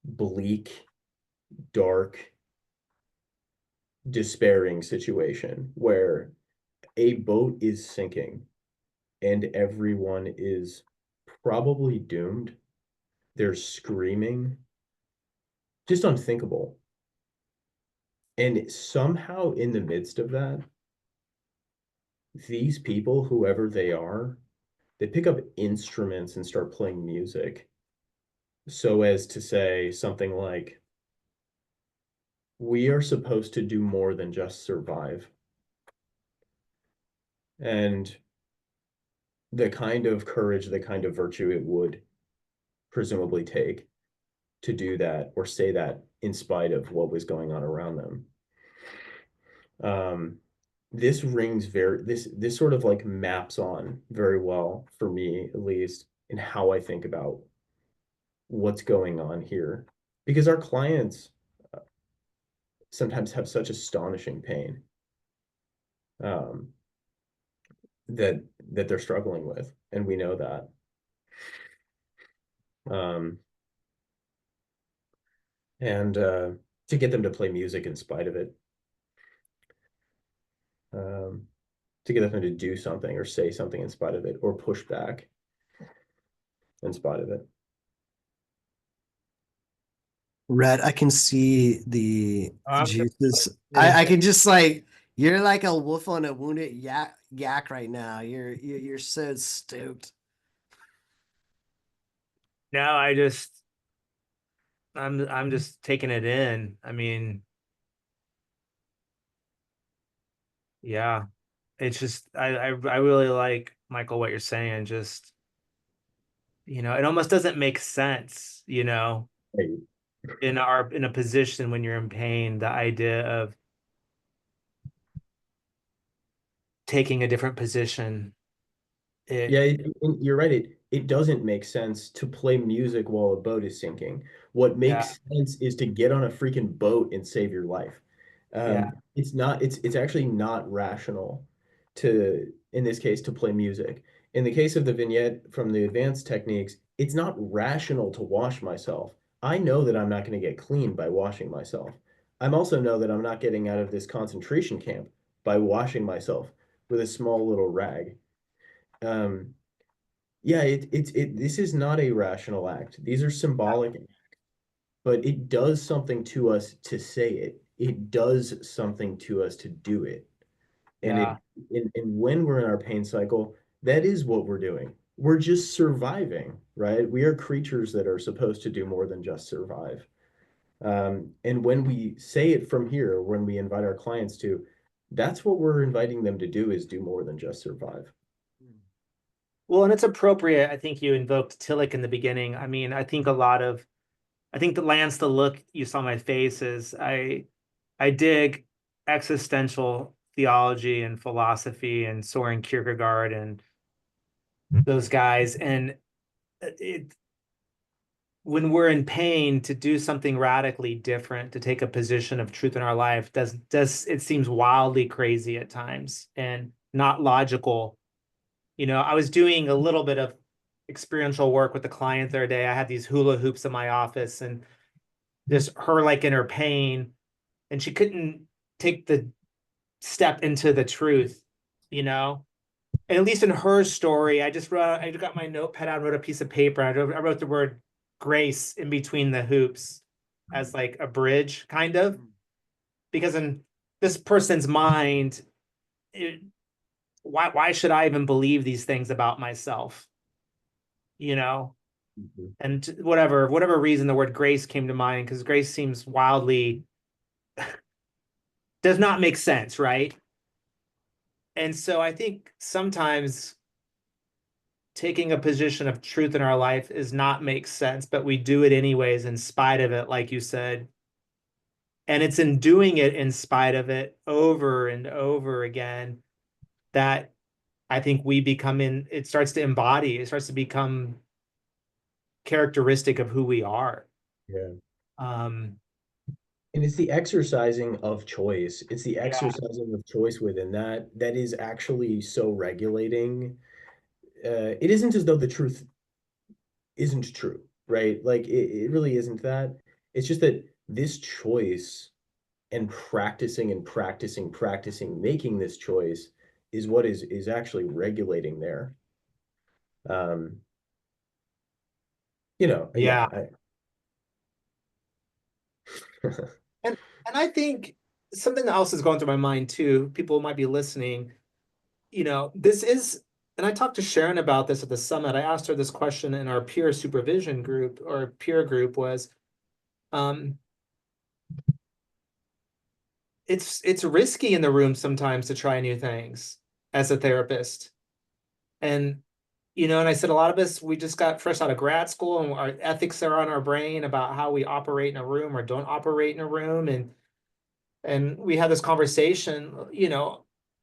bleak, dark, despairing situation where a boat is sinking and everyone is probably doomed. They're screaming, just unthinkable. And somehow, in the midst of that, these people, whoever they pick up instruments and start playing music so as to say something like, we are supposed to do more than just survive. And the kind of courage, the kind of virtue it would presumably take to do that or say that in spite of what was going on around them. Um, this rings very this sort of like maps on very well for me at least in how I think about what's going on here because our clients sometimes have such astonishing pain um, that they're struggling with, and we know that. Um, and to get them to play music in spite of it, um, to get them to do something or say something in spite of it, or push back in spite of it. Red, I can see the I'm so juices. yeah. I can just like you're like a wolf on a wounded yak right now. You're so stoked. No, I'm just taking it in. I mean, yeah, it's just I really like Michael what you're saying. Just, it almost doesn't make sense, Right. in a position when you're in pain, the idea of taking a different position. Yeah, It you're right. It doesn't make sense to play music while a boat is sinking. What Yeah, makes sense is to get on a freaking boat and save your life. yeah, It's not, it's actually not rational to, in this case, to play music. In the case of the vignette from the advanced techniques, it's not rational to wash myself. I know that I'm not going to get clean by washing myself. I'm also know that I'm not getting out of this concentration camp by washing myself with a small little rag. Um, yeah, this is not a rational act. These are symbolic, but it does something to us to say it. It does something to us to do it. And yeah. and when we're in our pain cycle, that is what we're doing. We're just surviving, right? We are creatures that are supposed to do more than just survive. And when we say it from here, when we invite our clients to, that's what we're inviting them to do is do more than just survive. Well, and it's appropriate. I think you invoked Tillich in the beginning. I mean, I think the Lance, the look you saw on my face is I dig existential theology and philosophy and Soren Kierkegaard and those guys. And it when we're in pain, to do something radically different, to take a position of truth in our life does it seems wildly crazy at times and not logical. I was doing a little bit of experiential work with the client the other day. I had these hula hoops in my office and just her like in her pain, and she couldn't take the step into the truth, you know? And at least in her story, I got my notepad out and wrote a piece of paper. I wrote the word grace in between the hoops as like a bridge, kind of, because in this person's mind, it, why should I even believe these things about myself? You know? Mhm. And whatever reason the word grace came to mind, because grace seems wildly does not make sense, right? And so I think sometimes taking a position of truth in our life is not make sense, but we do it anyways in spite of it, like you said. And it's in doing it in spite of it over and over again that I think it starts to embody, it starts to become characteristic of who we are. Yeah. Um, And it's the exercising of choice. It's the yeah, exercising of choice within that that is actually so regulating. It isn't as though the truth isn't true, right? Like it really isn't that. It's just that this choice and practicing, making this choice is what is actually regulating there. Um, yeah. I And I think something else is going through my mind too. People might be listening. This is, and I talked to Sharon about this at the summit. I asked her this question in our peer supervision group or peer group was, um, it's risky in the room sometimes to try new things as a therapist. And and I said a lot of us, we just got fresh out of grad school and our ethics are on our brain about how we operate in a room or don't operate in a room. And we had this conversation,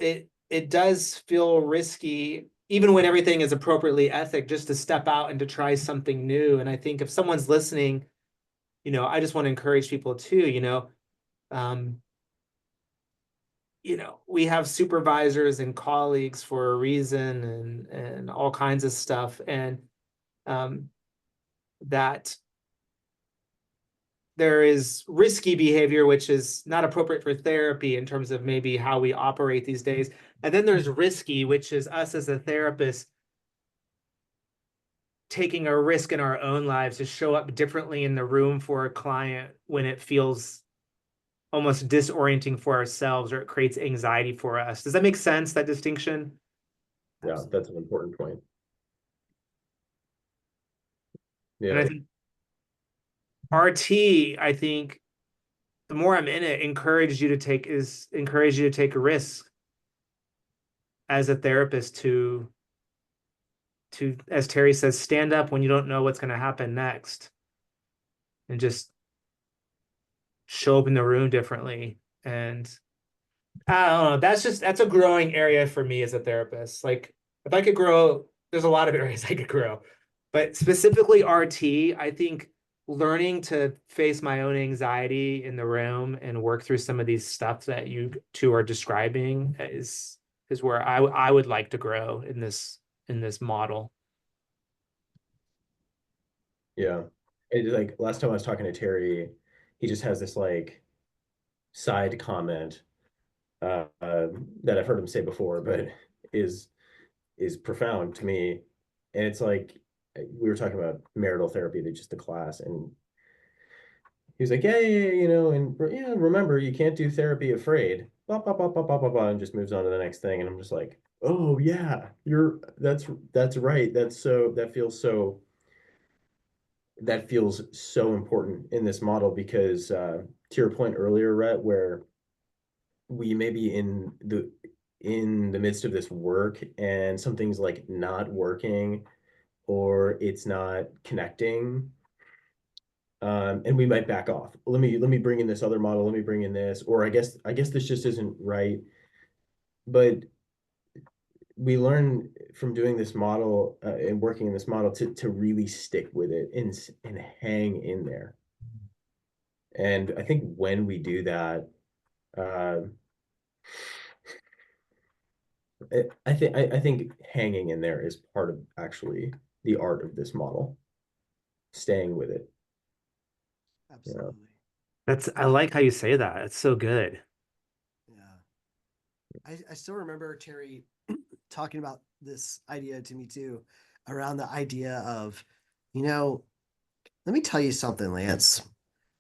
it does feel risky, even when everything is appropriately ethic, just to step out and to try something new. And I think if someone's listening, I just want to encourage people too, um, we have supervisors and colleagues for a reason and all kinds of stuff. And um, that there is risky behavior, which is not appropriate for therapy in terms of maybe how we operate these days. And then there's risky, which is us as a therapist taking a risk in our own lives to show up differently in the room for a client when it feels almost disorienting for ourselves or it creates anxiety for us. Does that make sense, that distinction? Yeah, Absolutely. that's an important point. And I Yeah. think RT, I think the more I'm in it, encourage you to take a risk as a therapist to, as Terry says, stand up when you don't know what's going to happen next and just show up in the room differently. And I don't know, that's a growing area for me as a therapist. Like if I could grow, there's a lot of areas I could grow, but specifically RT, I think learning to face my own anxiety in the room and work through some of these stuff that you two are describing is where I would like to grow in this model. Yeah. Like last time I was talking to Terry, he just has this like side comment that I've heard him say before, but is is profound to me. And it's like we were talking about marital therapy, just the class, and he was like, yeah, yeah, yeah, and yeah, remember, you can't do therapy afraid. Blah, blah, blah, blah, blah, blah, blah, and just moves on to the next thing. And I'm just like, oh yeah, that's right. That feels so important in this model because to your point earlier, Rhett, where we may be in the midst of this work and something's like not working or it's not connecting, and we might back off. Let me bring in this other model. Let me bring in this, or I guess this just isn't right. But we learn from doing this model and working in this model to really stick with it and hang in there. And I think when we do that, uh, I think hanging in there is part of actually the art of this model, staying with it. Yeah. Absolutely. I like how you say that. It's so good. Yeah. I still remember Terry talking about this idea to me too, around the idea of, you know, let me tell you something, Lance.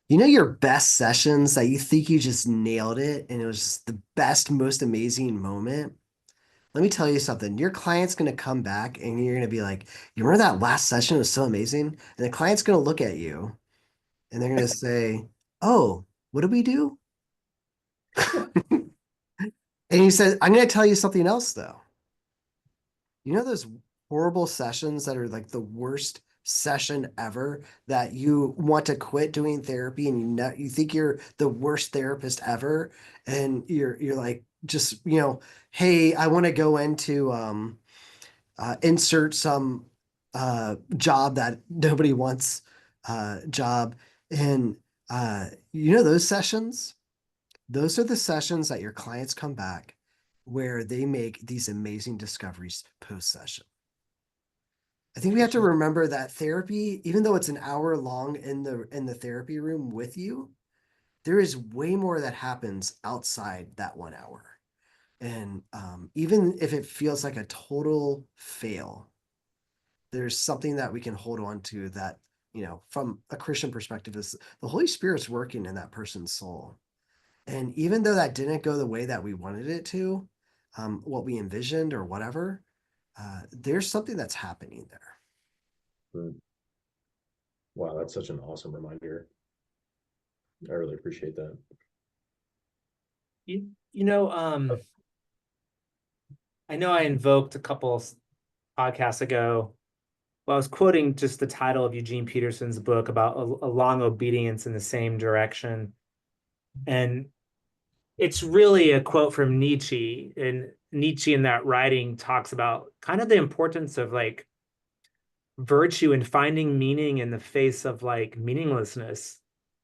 You know your best sessions that you think you just nailed it and it was just the best, most amazing moment? Let me tell you something. Your client's going to come back and you're going to be like, you remember that last session? It was so amazing. And the client's going to look at you and they're going to say, oh, what did we do? And he said, I'm going to tell you something else though. You know those horrible sessions that are like the worst session ever that you want to quit doing therapy and you think you're the worst therapist ever and you're like just hey, I want to go into insert some job that nobody wants job, and those sessions, those are the sessions that your clients come back where they make these amazing discoveries post session. I think we have to remember that therapy, even though it's an hour long in the therapy room with you, there is way more that happens outside that 1 hour. And even if it feels like a total fail, there's something that we can hold on to that, from a Christian perspective, is the Holy Spirit's working in that person's soul. And even though that didn't go the way that we wanted it to, what we envisioned or whatever, there's something that's happening there. Mm. Wow, that's such an awesome reminder. I really appreciate that. You know, I know I invoked a couple podcasts ago. Well, I was quoting just the title of Eugene Peterson's book about a long obedience in the same direction. And it's really a quote from Nietzsche. And Nietzsche in that writing talks about kind of the importance of like virtue and finding meaning in the face of like meaninglessness.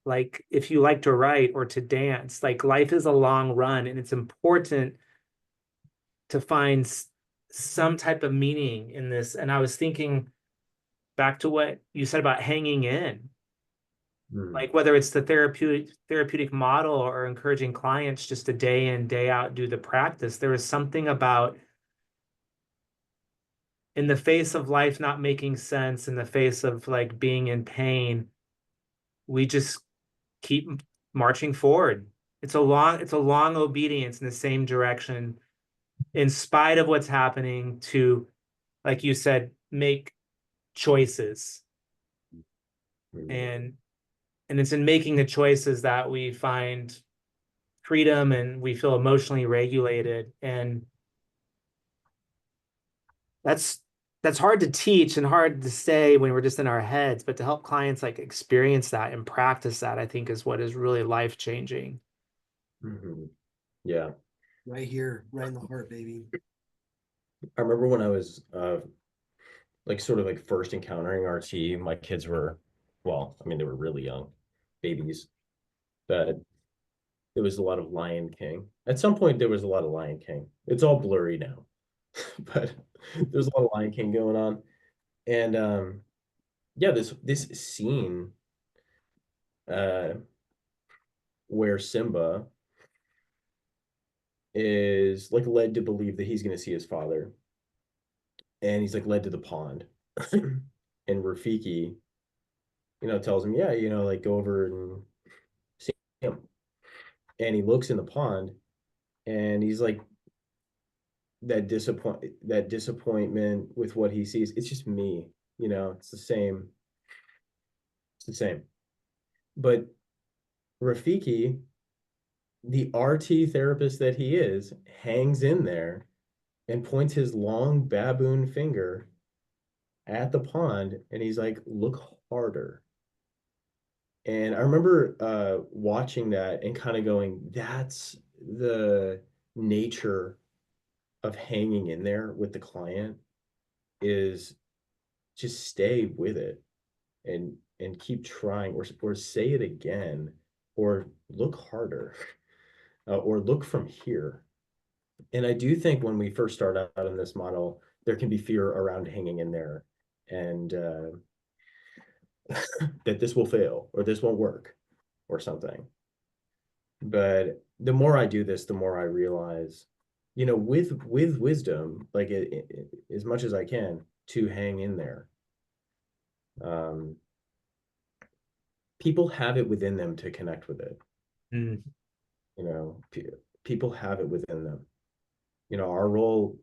Like if you like to write or to dance, like life is a long run and it's important to find some type of meaning in this. And I was thinking back to what you said about hanging in, Mm. like whether it's the therapeutic model or encouraging clients just to day in, day out do the practice. There is something about in the face of life not making sense, in the face of like being in pain, we just keep marching forward. It's a long obedience in the same direction, in spite of what's happening, to, like you said, make choices. Mhm. And it's in making the choices that we find freedom and we feel emotionally regulated. And that's hard to teach and hard to say when we're just in our heads, but to help clients like experience that and practice that, I think is what is really life changing. Mhm. Yeah. Right here, right in the heart, baby. I remember when I was like sort of like first encountering RT, my kids were, well, I mean, they were really young, babies, but there was a lot of Lion King. At some point, there was a lot of Lion King. It's all blurry now, but there's a lot of Lion King going on. And yeah, this scene uh where Simba is like led to believe that he's going to see his father, and he's like led to the pond. And Rafiki, tells him, yeah, like go over and see him. And he looks in the pond, and he's like that disappointment with what he sees. It's just me, it's the same. It's the same. But Rafiki, the RT therapist that he is, hangs in there and points his long baboon finger at the pond, and he's like, look harder. And I remember watching that and kind of going, that's the nature of hanging in there with the client, is just stay with it and keep trying, or say it again, or look harder, or look from here. And I do think when we first start out in this model, there can be fear around hanging in there, and that this will fail or this won't work or something. But the more I do this, the more I realize, with wisdom, like as much as I can, to hang in there. Um, People have it within them to connect with it. Mm, You know, people have it within them. Our role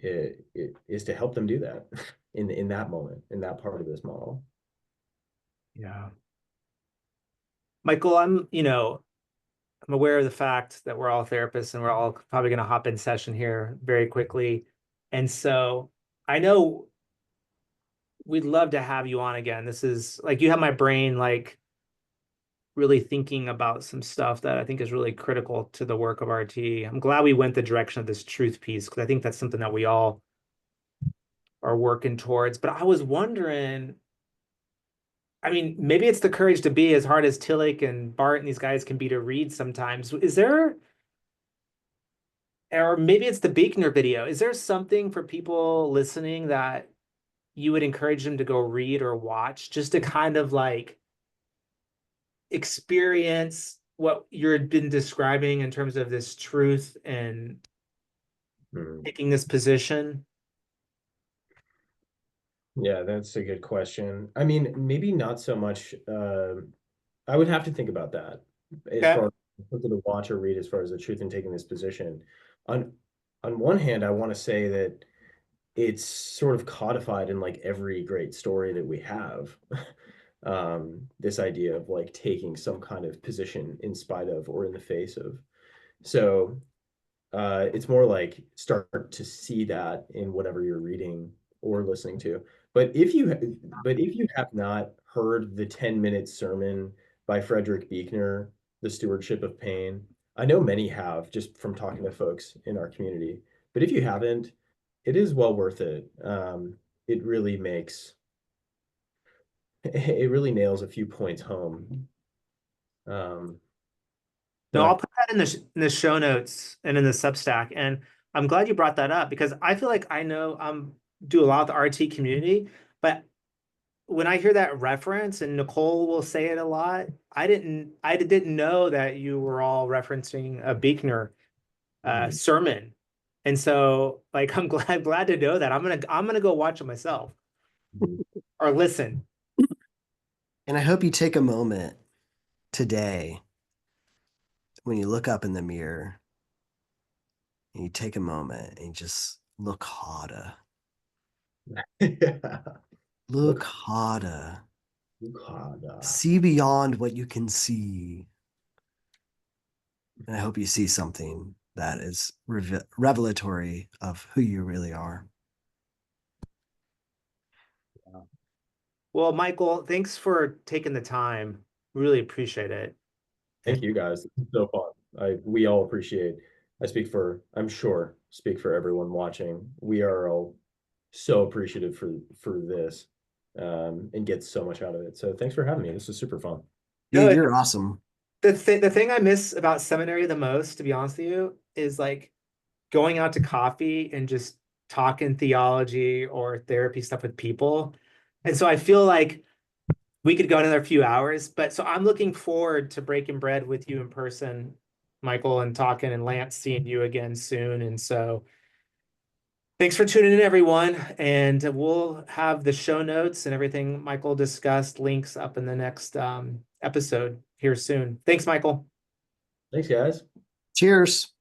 is to help them do that in that moment, in that part of this model. yeah. Michael, I'm aware of the fact that we're all therapists and we're all probably going to hop in session here very quickly. And so I know we'd love to have you on again. This is like you have my brain like really thinking about some stuff that I think is really critical to the work of RT. I'm glad we went the direction of this truth piece because I think that's something that we all are working towards. But I was wondering, I mean, maybe it's the courage to be as hard as Tillich and Bart and these guys can be to read sometimes. Is there, or maybe it's the Buechner video. Is there something for people listening that you would encourage them to go read or watch just to kind of like experience what you've been describing in terms of this truth and Hmm. taking this position? Yeah, that's a good question. I mean, maybe not so much. I would have to think about that as Okay. far as something to watch or read as far as the truth in taking this position. On on one hand, I want to say that it's sort of codified in like every great story that we have. This idea of like taking some kind of position in spite of or in the face of. So it's more like start to see that in whatever you're reading or listening to. But if you have not heard the 10-minute sermon by Frederick Buechner, The Stewardship of Pain, I know many have just from talking to folks in our community. But if you haven't, it is well worth it. It really makes it really nails a few points home. Um, No, but I'll put that in the show notes and in the Substack. And I'm glad you brought that up because I feel like I know do a lot with the RT community, but when I hear that reference and Nicole will say it a lot, I didn't know that you were all referencing a Buechner Mhm. sermon. And so like I'm glad to know that. I'm gonna go watch it myself Mhm. or listen. And I hope you take a moment today when you look up in the mirror and you take a moment and you just look harder. Yeah. Look Look, harder. look hard. See beyond what you can see. And I hope you see something that is revelatory of who you really are. Well, Michael, thanks for taking the time. Really appreciate it. Thank you guys. This is so fun. We all appreciate. I'm sure, speak for everyone watching. We are all so appreciative for this, and get so much out of it. So thanks for having me. This is super fun. Dude, No, you're awesome. the thing I miss about seminary the most, to be honest with you, is like going out to coffee and just talking theology or therapy stuff with people. And so I feel like we could go another few hours, but so I'm looking forward to breaking bread with you in person, Michael, and talking, and Lance seeing you again soon. And so thanks for tuning in, everyone. And we'll have the show notes and everything Michael discussed, links up in the next episode here soon. Thanks, Michael. Thanks, guys. Cheers.